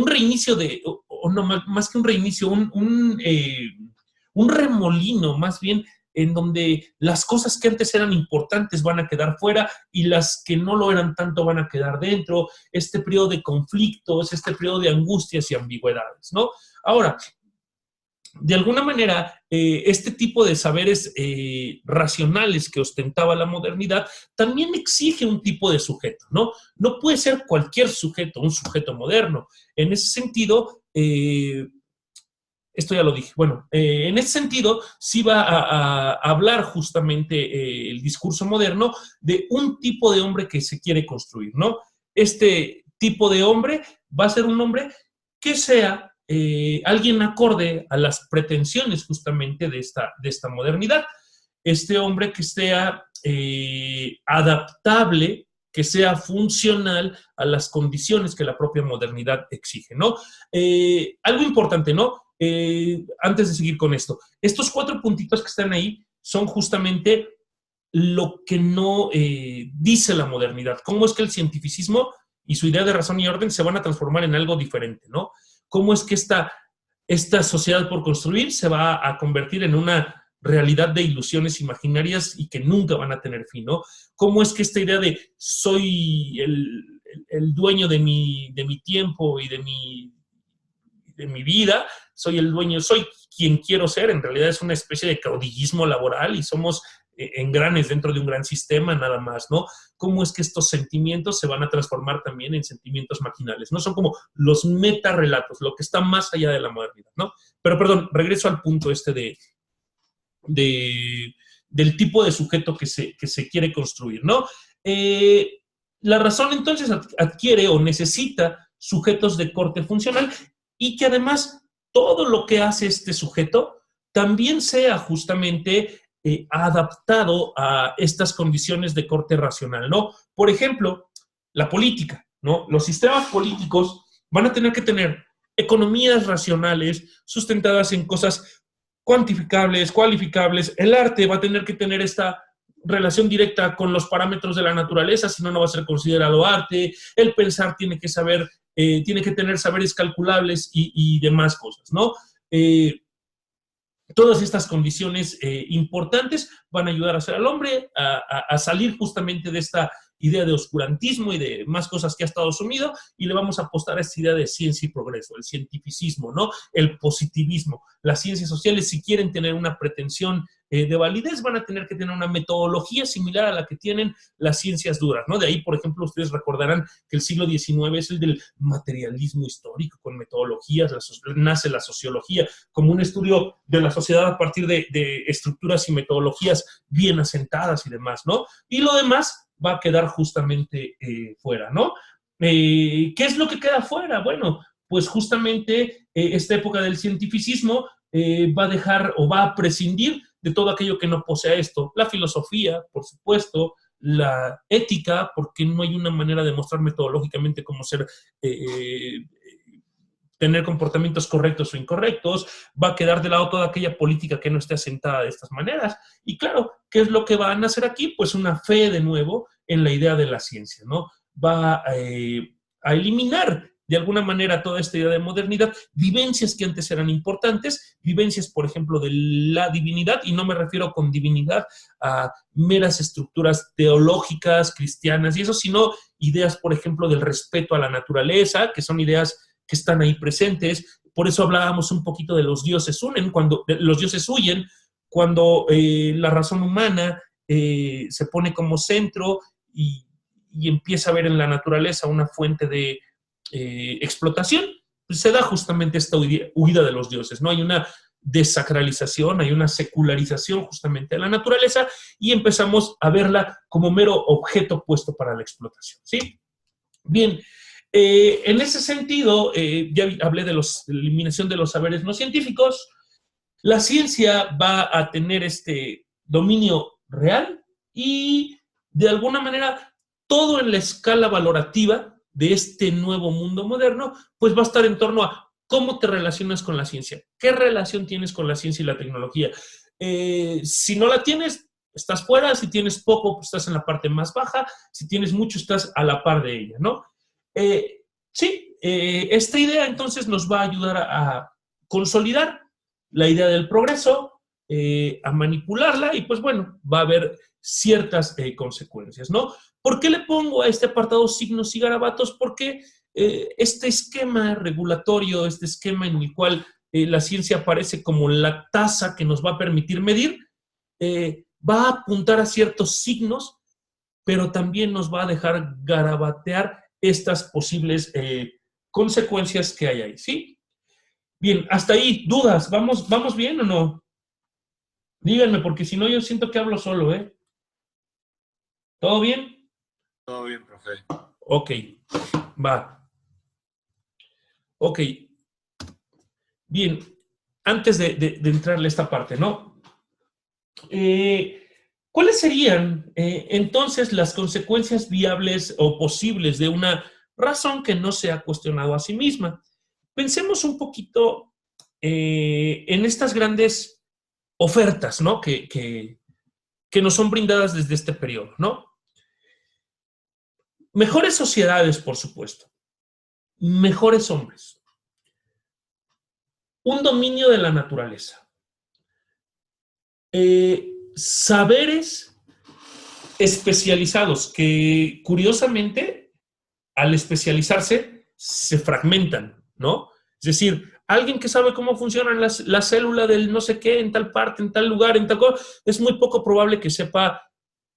reinicio o no, más que un reinicio, un remolino más bien, en donde las cosas que antes eran importantes van a quedar fuera y las que no lo eran tanto van a quedar dentro, este periodo de conflictos, este periodo de angustias y ambigüedades, ¿no? Ahora, de alguna manera, este tipo de saberes racionales que ostentaba la modernidad también exige un tipo de sujeto, ¿no? No puede ser cualquier sujeto, un sujeto moderno. En ese sentido, esto ya lo dije, bueno, en ese sentido sí va a hablar justamente el discurso moderno de un tipo de hombre que se quiere construir, ¿no? Este tipo de hombre va a ser un hombre que sea alguien acorde a las pretensiones justamente de esta modernidad. Este hombre que sea adaptable, que sea funcional a las condiciones que la propia modernidad exige, ¿no? Algo importante, ¿no? Antes de seguir con esto, estos 4 puntitos que están ahí son justamente lo que no dice la modernidad. ¿Cómo es que el cientificismo y su idea de razón y orden se van a transformar en algo diferente, ¿no? ¿Cómo es que esta sociedad por construir se va a convertir en una realidad de ilusiones imaginarias y que nunca van a tener fin, ¿no? ¿Cómo es que esta idea de soy el dueño de mi tiempo y de mi vida, soy el dueño, soy quien quiero ser, en realidad es una especie de caudillismo laboral y somos engranes dentro de un gran sistema nada más, ¿no? ¿Cómo es que estos sentimientos se van a transformar también en sentimientos maquinales? No son como los metarrelatos, lo que está más allá de la modernidad, ¿no? Pero perdón, regreso al punto del tipo de sujeto que se quiere construir, ¿no? La razón entonces adquiere o necesita sujetos de corte funcional y que además todo lo que hace este sujeto también sea justamente adaptado a estas condiciones de corte racional, ¿no? Por ejemplo, la política, ¿no? Los sistemas políticos van a tener que tener economías racionales sustentadas en cosas cuantificables, cualificables. El arte va a tener que tener esta relación directa con los parámetros de la naturaleza, si no, no va a ser considerado arte. El pensar tiene que saber, tiene que tener saberes calculables y demás cosas, ¿no? Todas estas condiciones importantes van a ayudar a hacer al hombre a salir justamente de esta idea de oscurantismo y de más cosas que ha estado sumido, y le vamos a apostar a esta idea de ciencia y progreso, el cientificismo, ¿no? El positivismo. Las ciencias sociales, si quieren tener una pretensión de validez, van a tener que tener una metodología similar a la que tienen las ciencias duras, ¿no? De ahí, por ejemplo, ustedes recordarán que el siglo XIX es el del materialismo histórico, con metodologías, nace la sociología como un estudio de la sociedad a partir de estructuras y metodologías bien asentadas y demás, ¿no? Y lo demás va a quedar justamente fuera, ¿no? ¿Qué es lo que queda fuera? Bueno, pues justamente esta época del cientificismo va a dejar o va a prescindir de todo aquello que no posea esto. La filosofía, por supuesto, la ética, porque no hay una manera de mostrar metodológicamente cómo ser, tener comportamientos correctos o incorrectos, va a quedar de lado toda aquella política que no esté asentada de estas maneras. Y claro, ¿qué es lo que van a hacer aquí? Pues una fe de nuevo en la idea de la ciencia, ¿no? Va a eliminar de alguna manera toda esta idea de modernidad, vivencias que antes eran importantes, vivencias, por ejemplo, de la divinidad, y no me refiero con divinidad a meras estructuras teológicas, cristianas y eso, sino ideas, por ejemplo, del respeto a la naturaleza, que son ideas que están ahí presentes. Por eso hablábamos un poquito de los dioses los dioses huyen, cuando la razón humana se pone como centro y empieza a ver en la naturaleza una fuente de explotación, pues se da justamente esta huida de los dioses, ¿no? Hay una desacralización, hay una secularización justamente de la naturaleza y empezamos a verla como mero objeto puesto para la explotación, ¿sí? Bien, en ese sentido, ya hablé de la eliminación de los saberes no científicos. La ciencia va a tener este dominio real y de alguna manera todo en la escala valorativa de este nuevo mundo moderno, pues va a estar en torno a cómo te relacionas con la ciencia, qué relación tienes con la ciencia y la tecnología. Si no la tienes, estás fuera, si tienes poco, pues estás en la parte más baja, si tienes mucho, estás a la par de ella, ¿no? Esta idea entonces nos va a ayudar a consolidar la idea del progreso, a manipularla y pues bueno, va a haber ciertas consecuencias, ¿no? ¿Por qué le pongo a este apartado signos y garabatos? Porque este esquema regulatorio, este esquema en el cual la ciencia aparece como la tasa que nos va a permitir medir, va a apuntar a ciertos signos, pero también nos va a dejar garabatear estas posibles consecuencias que hay ahí, ¿sí? Bien, hasta ahí, dudas, ¿vamos bien o no? Díganme, porque si no yo siento que hablo solo, ¿eh? ¿Todo bien? Todo bien, profe. Ok, va. Ok, bien, antes de entrarle a esta parte, ¿no? ¿Cuáles serían entonces las consecuencias viables o posibles de una razón que no se ha cuestionado a sí misma? Pensemos un poquito en estas grandes ofertas, ¿no? Que nos son brindadas desde este periodo, ¿no? Mejores sociedades, por supuesto. Mejores hombres. Un dominio de la naturaleza. Saberes especializados que, curiosamente, al especializarse, se fragmentan, ¿no? Es decir, alguien que sabe cómo funciona la célula del no sé qué en tal parte, en tal lugar, en tal cosa, es muy poco probable que sepa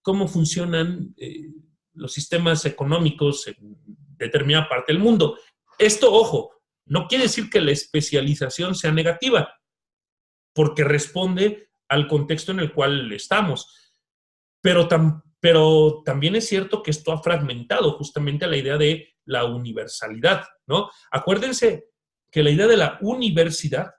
cómo funcionan los sistemas económicos en determinada parte del mundo. Esto, ojo, no quiere decir que la especialización sea negativa, porque responde al contexto en el cual estamos. Pero también es cierto que esto ha fragmentado justamente a la idea de la universalidad, ¿no? Acuérdense que la idea de la universidad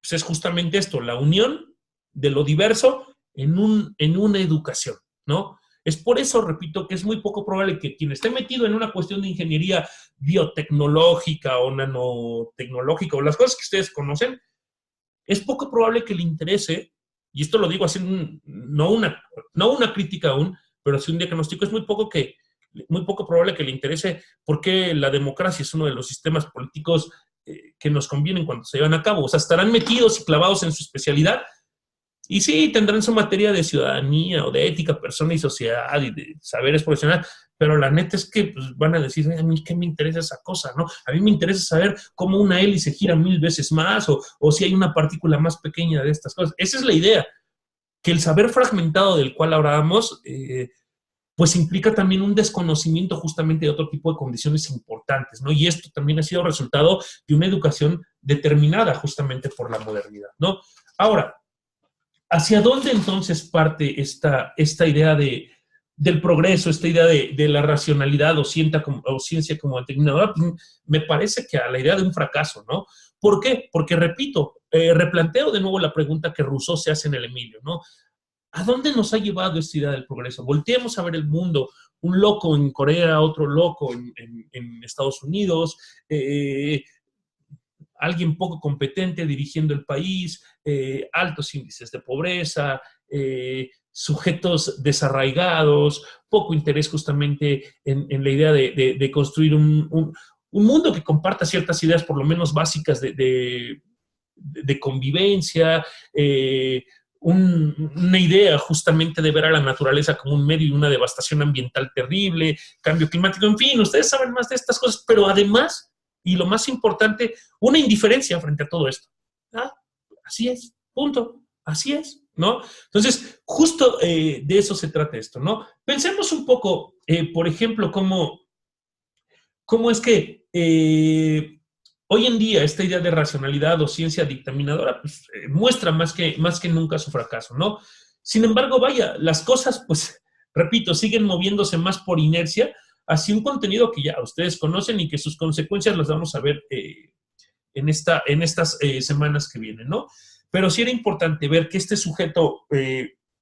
pues es justamente esto, la unión de lo diverso en una educación, ¿no? Es por eso, repito, que es muy poco probable que quien esté metido en una cuestión de ingeniería biotecnológica o nanotecnológica o las cosas que ustedes conocen, es poco probable que le interese, y esto lo digo así, no una crítica aún, pero sí un diagnóstico, es muy poco probable que le interese porque la democracia es uno de los sistemas políticos que nos convienen cuando se llevan a cabo. O sea, estarán metidos y clavados en su especialidad y sí, tendrán su materia de ciudadanía o de ética, persona y sociedad y de saberes profesionales, pero la neta es que pues, van a decir, a mí qué me interesa esa cosa, ¿no? A mí me interesa saber cómo una hélice gira 1000 veces más o si hay una partícula más pequeña de estas cosas. Esa es la idea, que el saber fragmentado del cual hablábamos, pues implica también un desconocimiento justamente de otro tipo de condiciones importantes, ¿no? Y esto también ha sido resultado de una educación determinada justamente por la modernidad, ¿no? Ahora, ¿hacia dónde entonces parte esta idea del progreso, esta idea de la racionalidad o ciencia como determinadora? Me parece que a la idea de un fracaso, ¿no? ¿Por qué? Porque, repito, replanteo de nuevo la pregunta que Rousseau se hace en el Emilio, ¿no? ¿A dónde nos ha llevado esta idea del progreso? Volteemos a ver el mundo, un loco en Corea, otro loco en Estados Unidos, alguien poco competente dirigiendo el país, altos índices de pobreza, sujetos desarraigados, poco interés justamente en la idea de construir un mundo que comparta ciertas ideas por lo menos básicas de convivencia, una idea justamente de ver a la naturaleza como un medio y una devastación ambiental terrible, cambio climático, en fin, ustedes saben más de estas cosas, pero además, y lo más importante, una indiferencia frente a todo esto. Ah, así es, punto, así es, ¿no? Entonces, justo de eso se trata esto, ¿no? Pensemos un poco, por ejemplo, cómo es que hoy en día esta idea de racionalidad o ciencia dictaminadora pues, muestra más que nunca su fracaso, ¿no? Sin embargo, vaya, las cosas, pues, repito, siguen moviéndose más por inercia hacia un contenido que ya ustedes conocen y que sus consecuencias las vamos a ver en estas semanas que vienen, ¿no? Pero sí era importante ver que este sujeto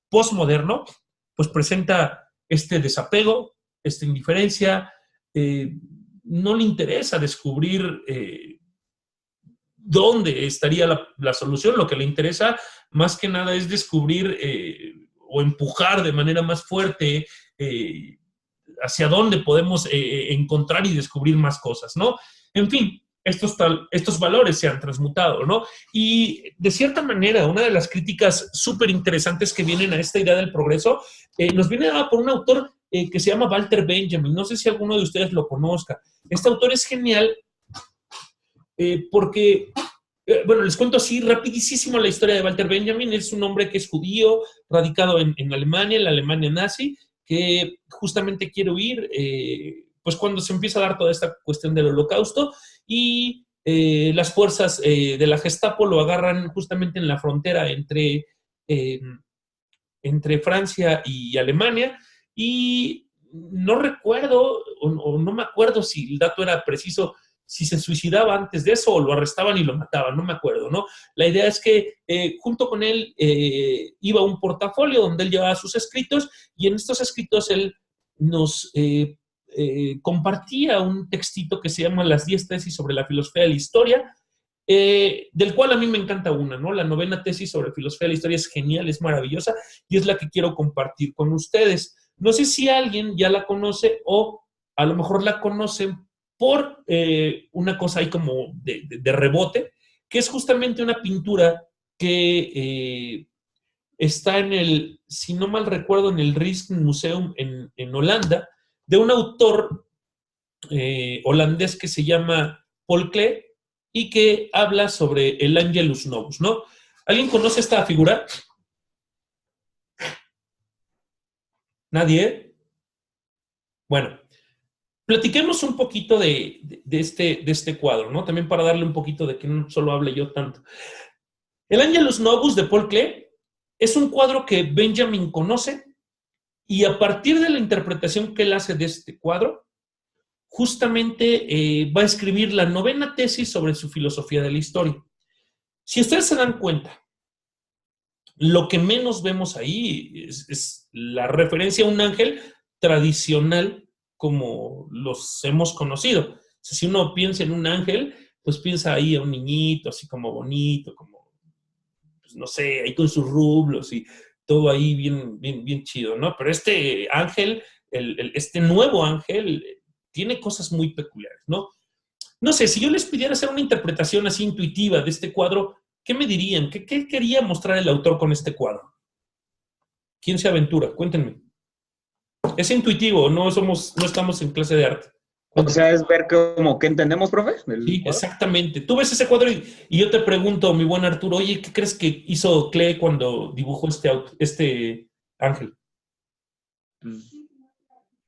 postmoderno, pues presenta este desapego, esta indiferencia, no le interesa descubrir dónde estaría la solución, lo que le interesa más que nada es descubrir o empujar de manera más fuerte hacia dónde podemos encontrar y descubrir más cosas, ¿no? En fin, estos valores se han transmutado, ¿no? Y de cierta manera, una de las críticas súper interesantes que vienen a esta idea del progreso nos viene dada por un autor que se llama Walter Benjamin. No sé si alguno de ustedes lo conozca. Este autor es genial porque, bueno, les cuento así rapidísimo la historia de Walter Benjamin. Es un hombre que es judío, radicado en Alemania, en la Alemania nazi, que justamente quiere huir, pues cuando se empieza a dar toda esta cuestión del holocausto y las fuerzas de la Gestapo lo agarran justamente en la frontera entre Francia y Alemania y no recuerdo o no me acuerdo si el dato era preciso, si se suicidaba antes de eso o lo arrestaban y lo mataban, no me acuerdo, ¿no? La idea es que junto con él iba un portafolio donde él llevaba sus escritos y en estos escritos él nos compartía un textito que se llama Las 10 tesis sobre la filosofía de la historia, del cual a mí me encanta una, ¿no? La 9ª tesis sobre filosofía de la historia es genial, es maravillosa y es la que quiero compartir con ustedes. No sé si alguien ya la conoce o a lo mejor la conocen por una cosa ahí como de rebote, que es justamente una pintura que está si no mal recuerdo, en el Rijksmuseum en Holanda, de un autor holandés que se llama Paul Klee y que habla sobre el Angelus Novus, ¿no? ¿Alguien conoce esta figura? ¿Nadie? Bueno, platiquemos un poquito de este cuadro, ¿no? También para darle un poquito de que no solo hable yo tanto. El Angelus Novus de Paul Klee es un cuadro que Benjamin conoce y a partir de la interpretación que él hace de este cuadro, justamente va a escribir la 9ª tesis sobre su filosofía de la historia. Si ustedes se dan cuenta, lo que menos vemos ahí es la referencia a un ángel tradicional como los hemos conocido. O sea, si uno piensa en un ángel, pues piensa ahí a un niñito, así como bonito, como, pues no sé, ahí con sus rublos y todo ahí bien, bien, bien chido, ¿no? Pero este ángel, este nuevo ángel, tiene cosas muy peculiares, ¿no? No sé, si yo les pidiera hacer una interpretación así intuitiva de este cuadro, ¿qué me dirían? ¿Qué quería mostrar el autor con este cuadro? ¿Quién se aventura? Cuéntenme. Es intuitivo, no estamos en clase de arte. O sea, es ver como que entendemos, profe. Sí, exactamente. Tú ves ese cuadro y yo te pregunto, mi buen Arturo, oye, ¿qué crees que hizo Klee cuando dibujó este ángel?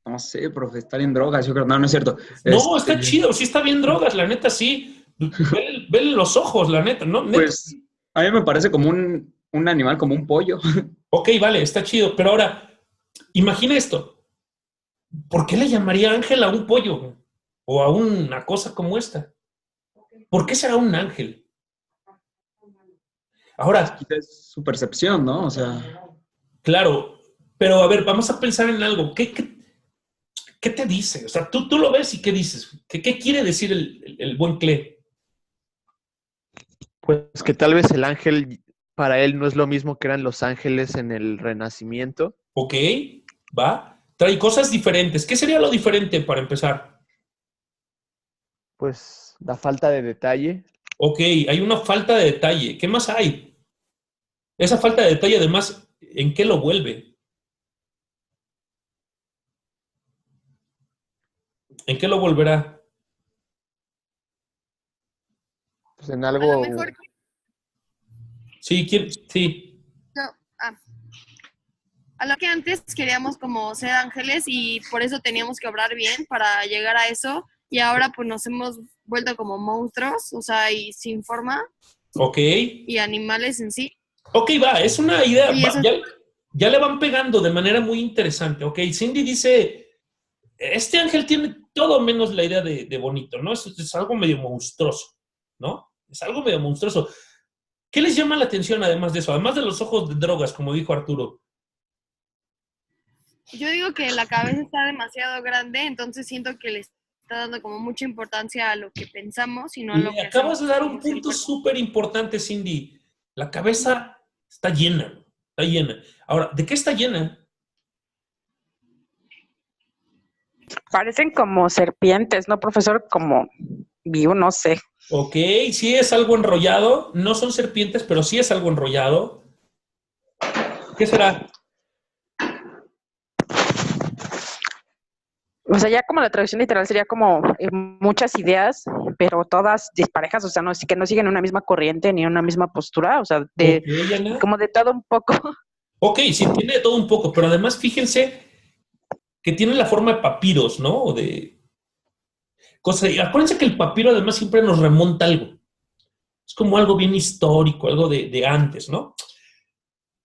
No sé, profe, estar en drogas, yo creo. No, no es cierto. No, está chido, sí está bien drogas, la neta, sí. Vele los ojos, la neta, ¿no? Neta. Pues a mí me parece como un animal, como un pollo. Ok, vale, está chido, pero ahora, imagina esto. ¿Por qué le llamaría ángel a un pollo? O a una cosa como esta. ¿Por qué será un ángel? Ahora, Es su percepción, ¿no? O sea, claro, pero a ver, vamos a pensar en algo. ¿Qué te dice? O sea, tú lo ves y ¿qué dices? ¿Qué quiere decir el buen Klee? Pues que tal vez el ángel para él no es lo mismo que eran los ángeles en el Renacimiento. Ok, va. Trae cosas diferentes. ¿Qué sería lo diferente para empezar? Pues la falta de detalle. Ok, hay una falta de detalle. ¿Qué más hay? Esa falta de detalle, además, ¿en qué lo vuelve? ¿En qué lo volverá? Pues en A lo mejor algo. Sí, sí. no, a lo que antes queríamos como ser ángeles y por eso teníamos que obrar bien para llegar a eso y ahora pues nos hemos vuelto como monstruos, o sea, y sin forma Ok. y animales en sí. Ok, va, es una idea. Y eso Ya le van pegando de manera muy interesante. Ok, Cindy dice, este ángel tiene todo menos la idea de bonito, ¿no? Es algo medio monstruoso, ¿no? Es algo medio monstruoso. ¿Qué les llama la atención además de eso? Además de los ojos de drogas, como dijo Arturo. yo digo que la cabeza está demasiado grande, entonces siento que le está dando como mucha importancia a lo que pensamos y no a lo Le que acabas de hacemos, dar un como si el punto cuerpo. súper importante, Cindy. La cabeza está llena, está llena. Ahora, ¿de qué está llena? Parecen como serpientes, ¿no, profesor? Como vivo, no sé. Ok, sí es algo enrollado. No son serpientes, pero sí es algo enrollado. ¿Qué será? O sea, ya como la traducción literal sería como muchas ideas, pero todas disparejas, o sea, no, que no siguen una misma corriente ni una misma postura, o sea, Ok, Ana. como de todo un poco. Ok, sí, tiene de todo un poco, pero además fíjense que tiene la forma de papiros, ¿no? O de cosas. Y acuérdense que el papiro además siempre nos remonta a algo. Es como algo bien histórico, algo de antes, ¿no?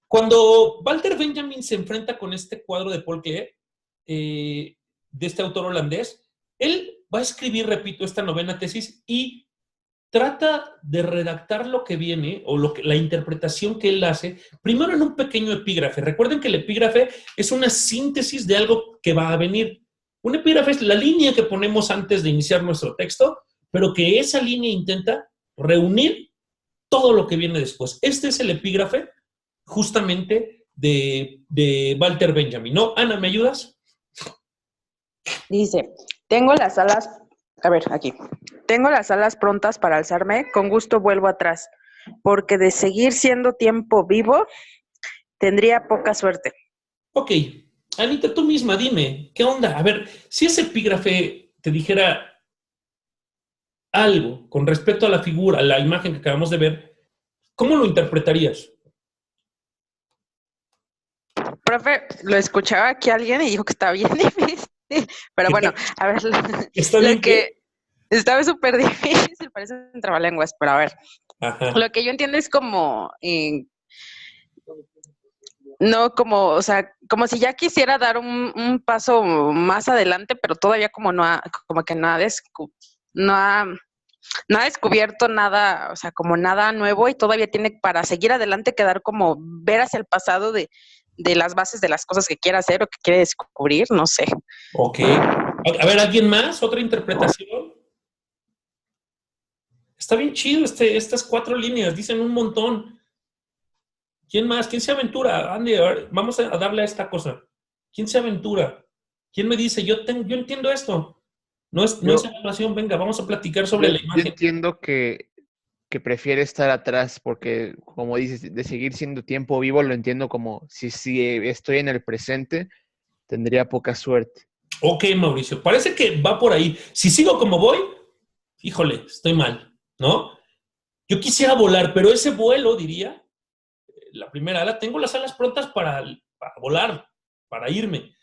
Cuando Walter Benjamin se enfrenta con este cuadro de Paul Klee, de este autor holandés, él va a escribir, repito, esta novena tesis y trata de redactar lo que viene o la interpretación que él hace, primero en un pequeño epígrafe. Recuerden que el epígrafe es una síntesis de algo que va a venir. Un epígrafe es la línea que ponemos antes de iniciar nuestro texto, pero que esa línea intenta reunir todo lo que viene después. Este es el epígrafe justamente de Walter Benjamin, ¿no? Ana, ¿me ayudas? Dice, tengo las alas, a ver, aquí. Tengo las alas prontas para alzarme, con gusto vuelvo atrás, porque de seguir siendo tiempo vivo, tendría poca suerte. Ok, Anita, tú misma dime, ¿qué onda? A ver, si ese epígrafe te dijera algo con respecto a la figura, a la imagen que acabamos de ver, ¿cómo lo interpretarías? Profe, lo escuchaba aquí alguien y dijo que está bien difícil, pero bueno, a ver, ¿Está lo bien que qué? estaba súper difícil, parece un trabalenguas, pero a ver, Ajá. lo que yo entiendo es como, no como, o sea, como si ya quisiera dar un paso más adelante, pero todavía como no ha, como que no ha, no ha descubierto nada, o sea, como nada nuevo y todavía tiene para seguir adelante que dar como ver hacia el pasado de las bases de las cosas que quiere hacer o que quiere descubrir, no sé. Ok. A ver, ¿alguien más? ¿Otra interpretación? Está bien chido estas 4 líneas, dicen un montón. ¿Quién más? ¿Quién se aventura? Andy, a ver, vamos a darle a esta cosa. ¿Quién se aventura? ¿Quién me dice, yo entiendo esto? No es Yo, evaluación, venga, vamos a platicar sobre yo, la yo imagen. entiendo que prefiere estar atrás porque, como dices, de seguir siendo tiempo vivo, lo entiendo como si estoy en el presente, tendría poca suerte. Ok, Mauricio, parece que va por ahí. Si sigo como voy, híjole, estoy mal, ¿no? Yo quisiera volar, pero ese vuelo, diría, la primera ala, tengo las alas prontas para volar, para irme,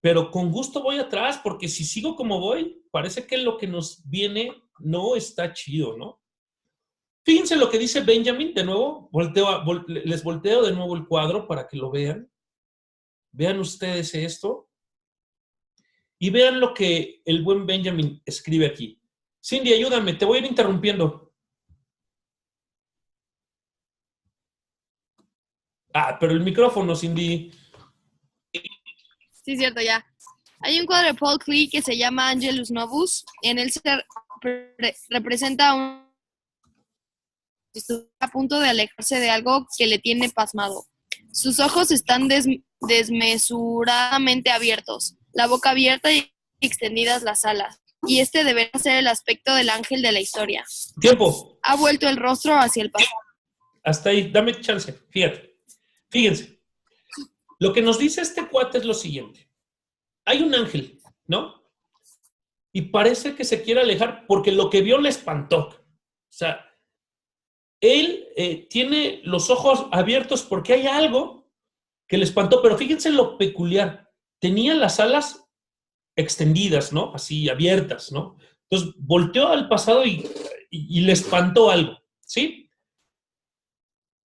pero con gusto voy atrás, porque si sigo como voy, parece que lo que nos viene no está chido, ¿no? Fíjense lo que dice Benjamin, de nuevo, les volteo de nuevo el cuadro para que lo vean. Vean ustedes esto y vean lo que el buen Benjamin escribe aquí. Cindy, ayúdame, te voy a ir interrumpiendo. Ah, pero el micrófono, Cindy. Sí, cierto, ya. Hay un cuadro de Paul Klee que se llama Angelus Novus. En él se representa un a punto de alejarse de algo que le tiene pasmado. Sus ojos están desmesuradamente abiertos, la boca abierta y extendidas las alas. y este debería ser el aspecto del ángel de la historia. Tiempo. Ha vuelto el rostro hacia el pasado. Hasta ahí, dame chance. Fíjense. Lo que nos dice este cuate es lo siguiente. Hay un ángel, ¿no? Y parece que se quiere alejar porque lo que vio le espantó. O sea, él tiene los ojos abiertos porque hay algo que le espantó, pero fíjense lo peculiar. Tenía las alas extendidas, ¿no? Así, abiertas, ¿no? Entonces, volteó al pasado y le espantó algo, ¿sí?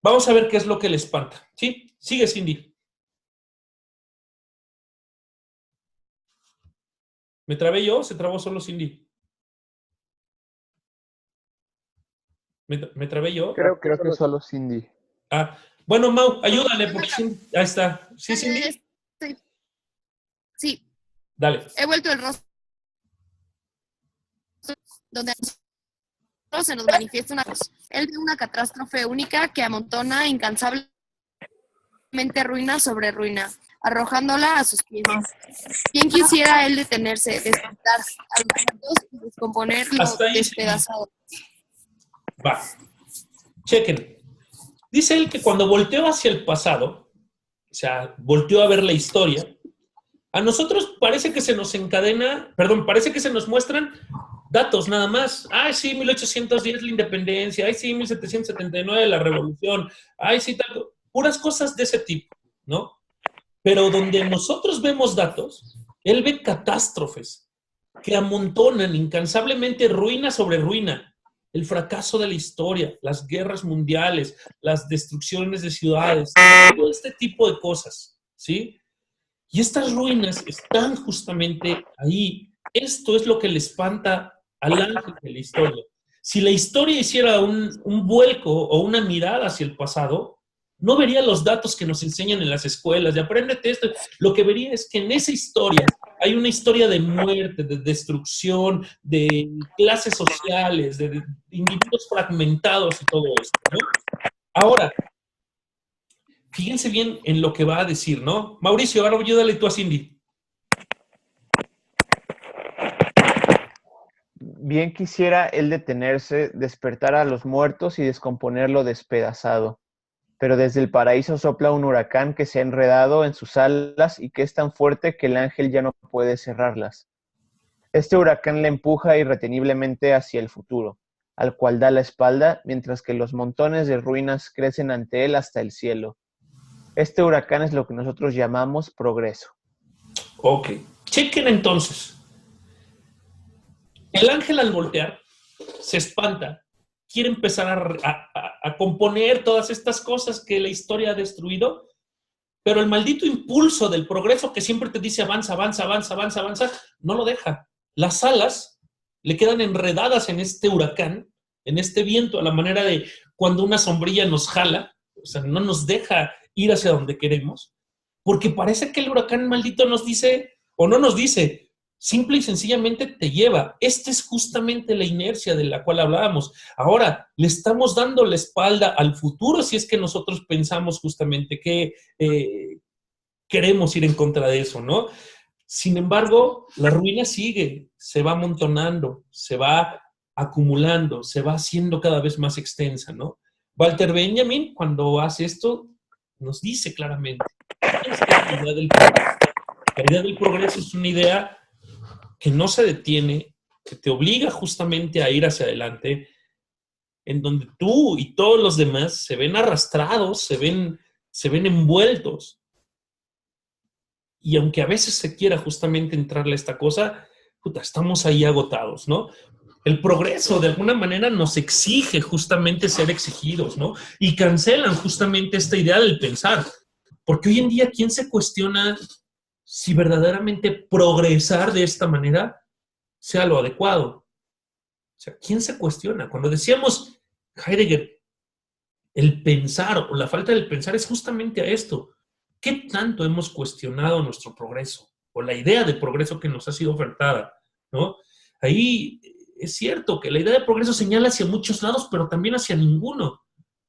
Vamos a ver qué es lo que le espanta, ¿sí? Sigue, Cindy. ¿Me trabé yo o se trabó solo Cindy? ¿Me trabé yo? Creo que solo Cindy. Ah, bueno, Mau, ayúdale porque Cindy... Ahí está. ¿Sí, Cindy? Sí, Dale. he vuelto el rostro donde a nosotros se nos manifiesta una cosa. Él ve una catástrofe única que amontona incansablemente ruina sobre ruina, arrojándola a sus pies. ¿Quién quisiera él detenerse, despertar a los muertos y descomponerlo Hasta ahí, despedazado? Va. Chequen. Dice él que cuando volteó hacia el pasado, o sea, volteó a ver la historia, a nosotros parece que se nos parece que se nos muestran datos nada más. Ay, sí, 1810 la independencia. Ay, sí, 1779 la revolución. Ay, sí, tal. Puras cosas de ese tipo, ¿no? Pero donde nosotros vemos datos, él ve catástrofes que amontonan incansablemente ruina sobre ruina. El fracaso de la historia, las guerras mundiales, las destrucciones de ciudades, todo este tipo de cosas, ¿sí? Y estas ruinas están justamente ahí. Esto es lo que le espanta al ángel de la historia. Si la historia hiciera un vuelco o una mirada hacia el pasado, no vería los datos que nos enseñan en las escuelas, de apréndete esto. Lo que vería es que en esa historia hay una historia de muerte, de destrucción, de clases sociales, de individuos fragmentados y todo esto, ¿no? Ahora, fíjense bien en lo que va a decir, ¿no? Mauricio, ahora ayúdale tú a Cindy. Bien quisiera él detenerse, despertar a los muertos y descomponerlo despedazado. Pero desde el paraíso sopla un huracán que se ha enredado en sus alas y que es tan fuerte que el ángel ya no puede cerrarlas. Este huracán le empuja irreteniblemente hacia el futuro, al cual da la espalda, mientras que los montones de ruinas crecen ante él hasta el cielo. Este huracán es lo que nosotros llamamos progreso. Ok. Chequen entonces. El ángel al voltear se espanta, quiere empezar a componer todas estas cosas que la historia ha destruido, pero el maldito impulso del progreso que siempre te dice avanza, avanza, avanza, avanza, avanza, no lo deja. Las alas le quedan enredadas en este huracán, en este viento, a la manera de cuando una sombrilla nos jala, o sea, no nos deja ir hacia donde queremos, porque parece que el huracán maldito nos dice, o no nos dice, simple y sencillamente te lleva. Esta es justamente la inercia de la cual hablábamos. Ahora, le estamos dando la espalda al futuro si es que nosotros pensamos justamente que queremos ir en contra de eso, ¿no? Sin embargo, la ruina sigue, se va amontonando, se va acumulando, se va haciendo cada vez más extensa, ¿no? Walter Benjamin, cuando hace esto, nos dice claramente, esta es la idea del progreso. La idea del progreso es una idea que no se detiene, que te obliga justamente a ir hacia adelante, en donde tú y todos los demás se ven arrastrados, se ven envueltos. Y aunque a veces se quiera justamente entrarle a esta cosa, puta, estamos ahí agotados, ¿no? El progreso de alguna manera nos exige justamente ser exigidos, ¿no? Y cancelan justamente esta idea del pensar. Porque hoy en día, ¿quién se cuestiona si verdaderamente progresar de esta manera sea lo adecuado? O sea, ¿quién se cuestiona? Cuando decíamos, Heidegger, el pensar o la falta del pensar es justamente a esto. ¿Qué tanto hemos cuestionado nuestro progreso? O la idea de progreso que nos ha sido ofertada, ¿no? Ahí es cierto que la idea de progreso señala hacia muchos lados, pero también hacia ninguno.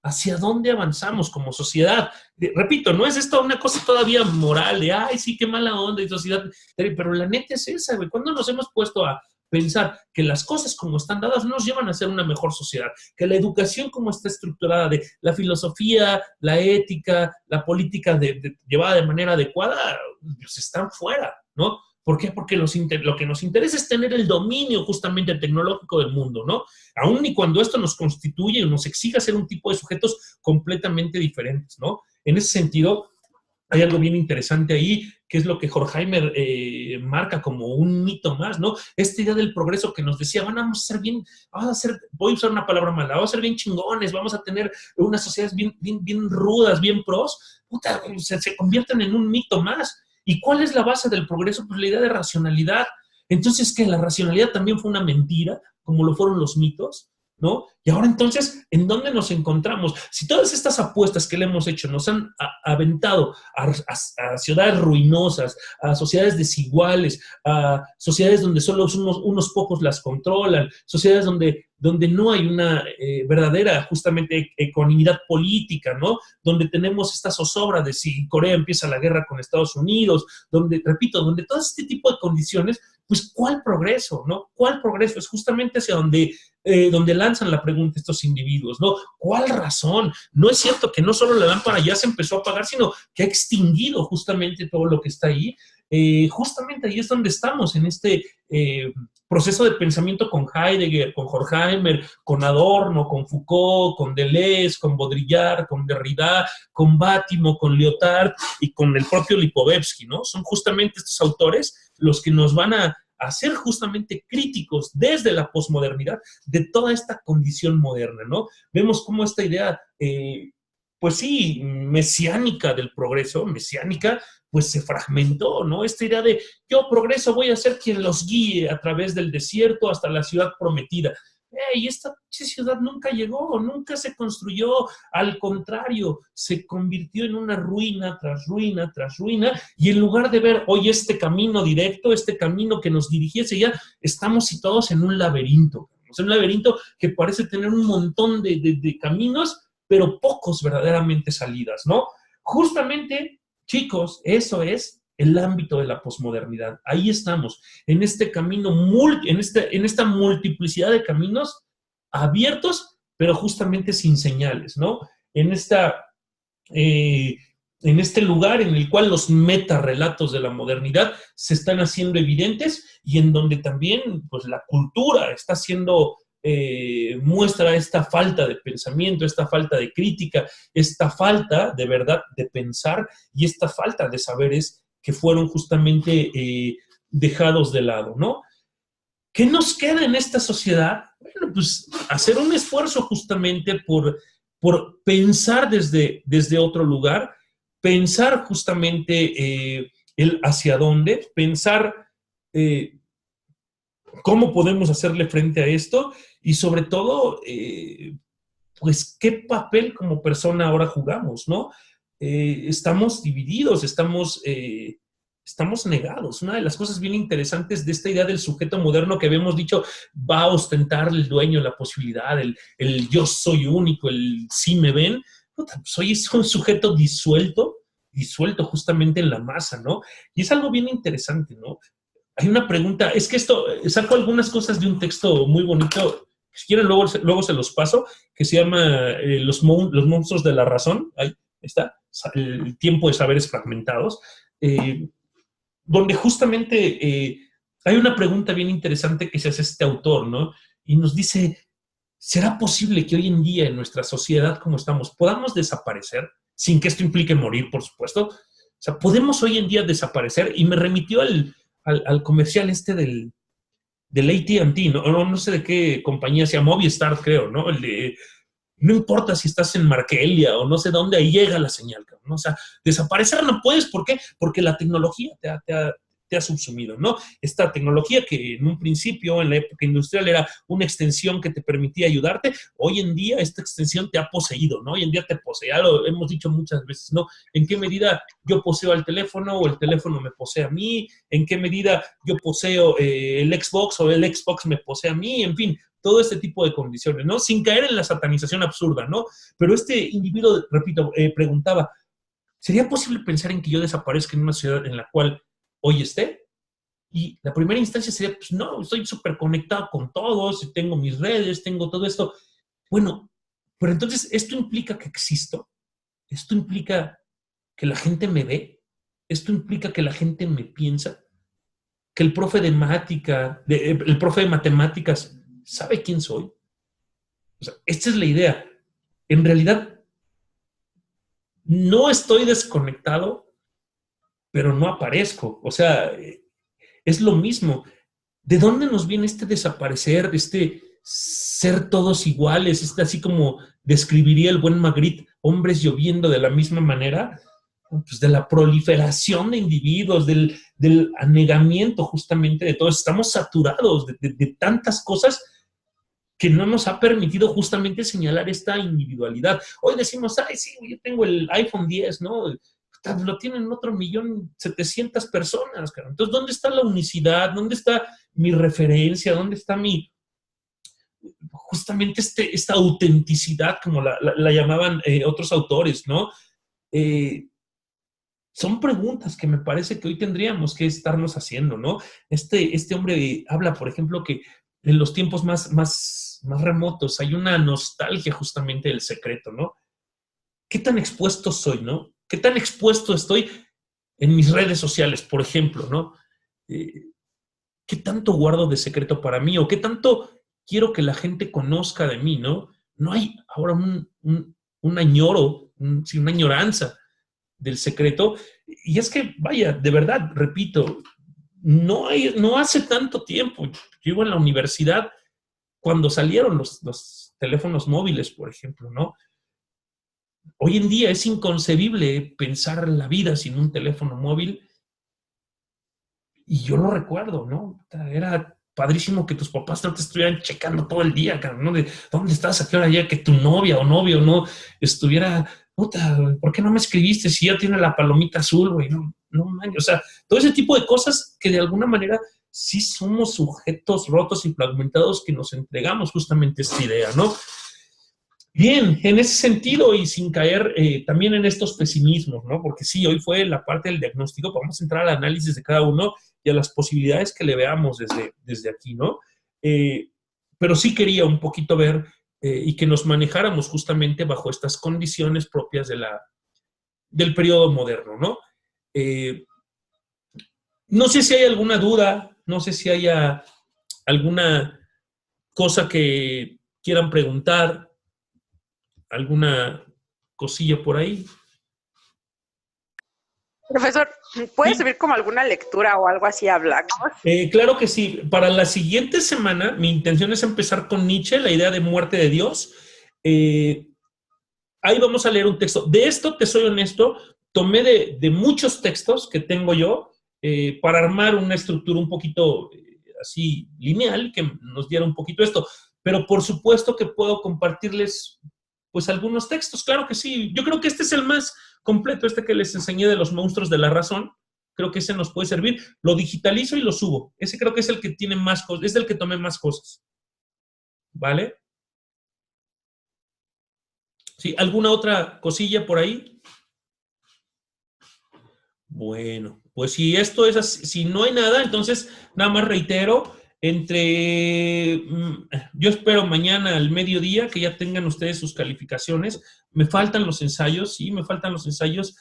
¿Hacia dónde avanzamos como sociedad? Repito, no es esto una cosa todavía moral de, ay, sí, qué mala onda y sociedad, pero la neta es esa, güey. ¿Cuándo nos hemos puesto a pensar que las cosas como están dadas nos llevan a ser una mejor sociedad, que la educación como está estructurada, de la filosofía, la ética, la política llevada de manera adecuada, pues están fuera, ¿no? ¿Por qué? Porque lo que nos interesa es tener el dominio justamente tecnológico del mundo, ¿no? Aún y cuando esto nos constituye o nos exija ser un tipo de sujetos completamente diferentes, ¿no? En ese sentido, hay algo bien interesante ahí, que es lo que Horkheimer marca como un mito más, ¿no? Esta idea del progreso que nos decía, vamos a ser, voy a usar una palabra mala, vamos a ser bien chingones, vamos a tener unas sociedades bien rudas, bien pros, puta, se convierten en un mito más. ¿Y cuál es la base del progreso? Pues la idea de racionalidad. Entonces, ¿qué? ¿La racionalidad también fue una mentira, como lo fueron los mitos? ¿No? Y ahora entonces, ¿en dónde nos encontramos? Si todas estas apuestas que le hemos hecho nos han aventado a ciudades ruinosas, a sociedades desiguales, a sociedades donde solo unos pocos las controlan, sociedades donde no hay una verdadera, justamente, ecuanimidad política, ¿no? Donde tenemos esta zozobra de si Corea empieza la guerra con Estados Unidos, donde todo este tipo de condiciones, pues, ¿cuál progreso, no? ¿Cuál progreso? Es justamente hacia donde lanzan la pregunta estos individuos, ¿no? ¿Cuál razón? No es cierto que no solo la lámpara ya se empezó a apagar, sino que ha extinguido justamente todo lo que está ahí. Justamente ahí es donde estamos, en este proceso de pensamiento con Heidegger, con Horkheimer, con Adorno, con Foucault, con Deleuze, con Baudrillard, con Derrida, con Bátimo, con Lyotard y con el propio Lipovetsky, ¿no? Son justamente estos autores los que nos van a ser justamente críticos desde la posmodernidad de toda esta condición moderna, ¿no? Vemos cómo esta idea, pues sí, mesiánica del progreso, pues se fragmentó, ¿no? Esta idea de yo progreso, voy a ser quien los guíe a través del desierto hasta la ciudad prometida. Y esta ciudad nunca llegó, nunca se construyó, al contrario, se convirtió en una ruina tras ruina tras ruina, y en lugar de ver hoy este camino directo, este camino que nos dirigiese, ya estamos situados en un laberinto que parece tener un montón de caminos, pero pocos verdaderamente salidas, ¿no? Justamente, chicos, eso es el ámbito de la posmodernidad. Ahí estamos, en este camino, en esta multiplicidad de caminos abiertos, pero justamente sin señales, ¿no? En este lugar en el cual los metarrelatos de la modernidad se están haciendo evidentes y en donde también, pues, la cultura está haciendo muestra esta falta de pensamiento, esta falta de crítica, esta falta de verdad de pensar y esta falta de saberes que fueron justamente dejados de lado, ¿no? ¿Qué nos queda en esta sociedad? Bueno, pues hacer un esfuerzo justamente por pensar desde otro lugar, pensar justamente el hacia dónde, pensar cómo podemos hacerle frente a esto y sobre todo, pues, qué papel como persona ahora jugamos, ¿no? Estamos divididos, estamos negados. Una de las cosas bien interesantes de esta idea del sujeto moderno que habíamos dicho va a ostentar el dueño, la posibilidad, el yo soy único, el sí me ven, soy un sujeto disuelto justamente en la masa, ¿no? Y es algo bien interesante, ¿no? Hay una pregunta, es que saco algunas cosas de un texto muy bonito, si quieren luego se los paso, que se llama los monstruos de la razón. Ahí está, el tiempo de saberes fragmentados, donde justamente hay una pregunta bien interesante que se hace este autor, ¿no? Y nos dice, ¿será posible que hoy en día en nuestra sociedad como estamos podamos desaparecer sin que esto implique morir, por supuesto? O sea, ¿podemos hoy en día desaparecer? Y me remitió al comercial del AT&T, no sé de qué compañía sea, Movistar, creo, ¿no? No importa si estás en Markelia o no sé dónde, ahí llega la señal, ¿no? O sea, desaparecer no puedes, ¿por qué? Porque la tecnología te ha subsumido, ¿no? Esta tecnología que en un principio, en la época industrial, era una extensión que te permitía ayudarte, hoy en día esta extensión te ha poseído, ¿no? Hoy en día te posee, ya lo hemos dicho muchas veces, ¿no? ¿En qué medida yo poseo al teléfono o el teléfono me posee a mí? ¿En qué medida yo poseo el Xbox o el Xbox me posee a mí? En fin, todo este tipo de condiciones, ¿no? Sin caer en la satanización absurda, ¿no? Pero este individuo, repito, preguntaba, ¿sería posible pensar en que yo desaparezca en una ciudad en la cual hoy esté? Y la primera instancia sería, pues no, estoy súper conectado con todos, tengo mis redes, tengo todo esto. Bueno, pero entonces esto implica que existo, esto implica que la gente me ve, esto implica que la gente me piensa, que el profe el profe de matemáticas sabe quién soy. O sea, esta es la idea. En realidad, no estoy desconectado, pero no aparezco. O sea, es lo mismo. ¿De dónde nos viene este desaparecer, este ser todos iguales, así como describiría el buen Magritte, hombres lloviendo de la misma manera? Pues de la proliferación de individuos, del anegamiento justamente de todos. Estamos saturados de tantas cosas que no nos ha permitido justamente señalar esta individualidad. Hoy decimos, ay, sí, yo tengo el iPhone 10, ¿no? Lo tienen otro 1.700.000 personas, cara. Entonces, ¿dónde está la unicidad? ¿Dónde está mi referencia? ¿Dónde está justamente esta autenticidad, como la llamaban otros autores, ¿no? Son preguntas que me parece que hoy tendríamos que estarnos haciendo, ¿no? Este hombre habla, por ejemplo, que en los tiempos más remotos hay una nostalgia justamente del secreto, ¿no? ¿Qué tan expuesto soy, no? ¿Qué tan expuesto estoy en mis redes sociales, por ejemplo, ¿no? ¿Qué tanto guardo de secreto para mí? ¿O qué tanto quiero que la gente conozca de mí, no? No hay ahora un añoro, una añoranza del secreto. Y es que, vaya, de verdad, repito, no hace tanto tiempo. Yo iba en la universidad cuando salieron los teléfonos móviles, por ejemplo, ¿no? Hoy en día es inconcebible pensar la vida sin un teléfono móvil. Y yo lo recuerdo, ¿no? Era padrísimo que tus papás no te estuvieran checando todo el día, ¿no? De dónde estás, a qué hora ya, que tu novia o novio no estuviera, puta, ¿por qué no me escribiste si ya tiene la palomita azul, güey? No, man, o sea, todo ese tipo de cosas que de alguna manera sí somos sujetos rotos y fragmentados que nos entregamos justamente esta idea, ¿no? Bien, en ese sentido y sin caer también en estos pesimismos, ¿no? Porque sí, hoy fue la parte del diagnóstico, vamos a entrar al análisis de cada uno y a las posibilidades que le veamos desde aquí, ¿no? Pero sí quería un poquito ver y que nos manejáramos justamente bajo estas condiciones propias del periodo moderno, ¿no? No sé si hay alguna duda, no sé si haya alguna cosa que quieran preguntar, alguna cosilla por ahí. Profesor, ¿puede servir como alguna lectura o algo así a Black? Claro que sí. Para la siguiente semana, mi intención es empezar con Nietzsche, la idea de muerte de Dios. Ahí vamos a leer un texto. De esto, te soy honesto, tomé de muchos textos que tengo yo para armar una estructura un poquito así lineal que nos diera un poquito esto. Pero por supuesto que puedo compartirles pues algunos textos, claro que sí. Yo creo que este es el más completo, este que les enseñé de los monstruos de la razón. Creo que ese nos puede servir. Lo digitalizo y lo subo. Ese creo que es el que tiene más cosas, es el que tomé más cosas. ¿Vale? ¿Sí? ¿Alguna otra cosilla por ahí? Bueno, pues si esto es así, si no hay nada, entonces nada más reitero, yo espero mañana al mediodía que ya tengan ustedes sus calificaciones. Me faltan los ensayos, sí, me faltan los ensayos,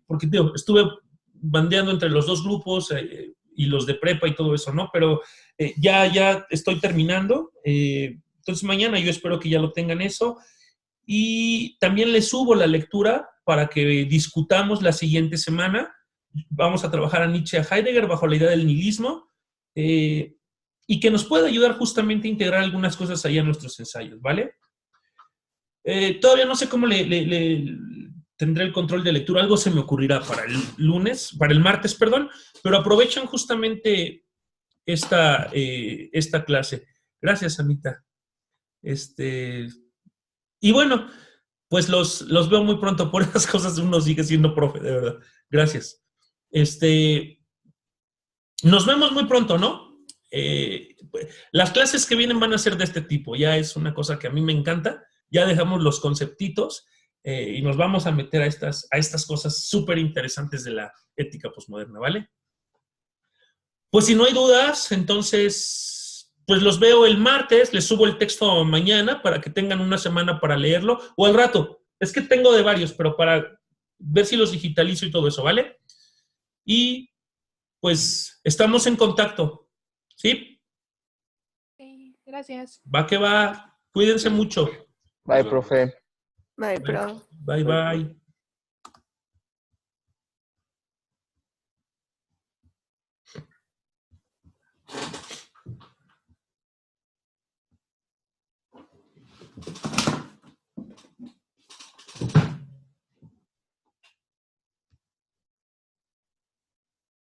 porque estuve bandeando entre los dos grupos y los de prepa y todo eso, ¿no? Pero ya estoy terminando, entonces mañana yo espero que ya lo tengan eso. Y también les subo la lectura para que discutamos la siguiente semana. Vamos a trabajar a Nietzsche y a Heidegger bajo la idea del nihilismo y que nos pueda ayudar justamente a integrar algunas cosas ahí a nuestros ensayos, ¿vale? Todavía no sé cómo tendré el control de lectura. Algo se me ocurrirá para el martes, perdón, pero aprovechan justamente esta clase. Gracias, Anita. Y bueno, pues los veo muy pronto. Por esas cosas uno sigue siendo profe, de verdad. Gracias. Nos vemos muy pronto, ¿no? Las clases que vienen van a ser de este tipo. Ya es una cosa que a mí me encanta. Ya dejamos los conceptitos y nos vamos a meter a estas cosas súper interesantes de la ética posmoderna, ¿vale? Pues si no hay dudas, entonces, pues los veo el martes, les subo el texto mañana para que tengan una semana para leerlo, o al rato. Es que tengo de varios, pero para ver si los digitalizo y todo eso, ¿vale? Y pues estamos en contacto, ¿sí? Sí, gracias. Va que va. Cuídense mucho. Bye, profe. Bye, pro. Bye, bye.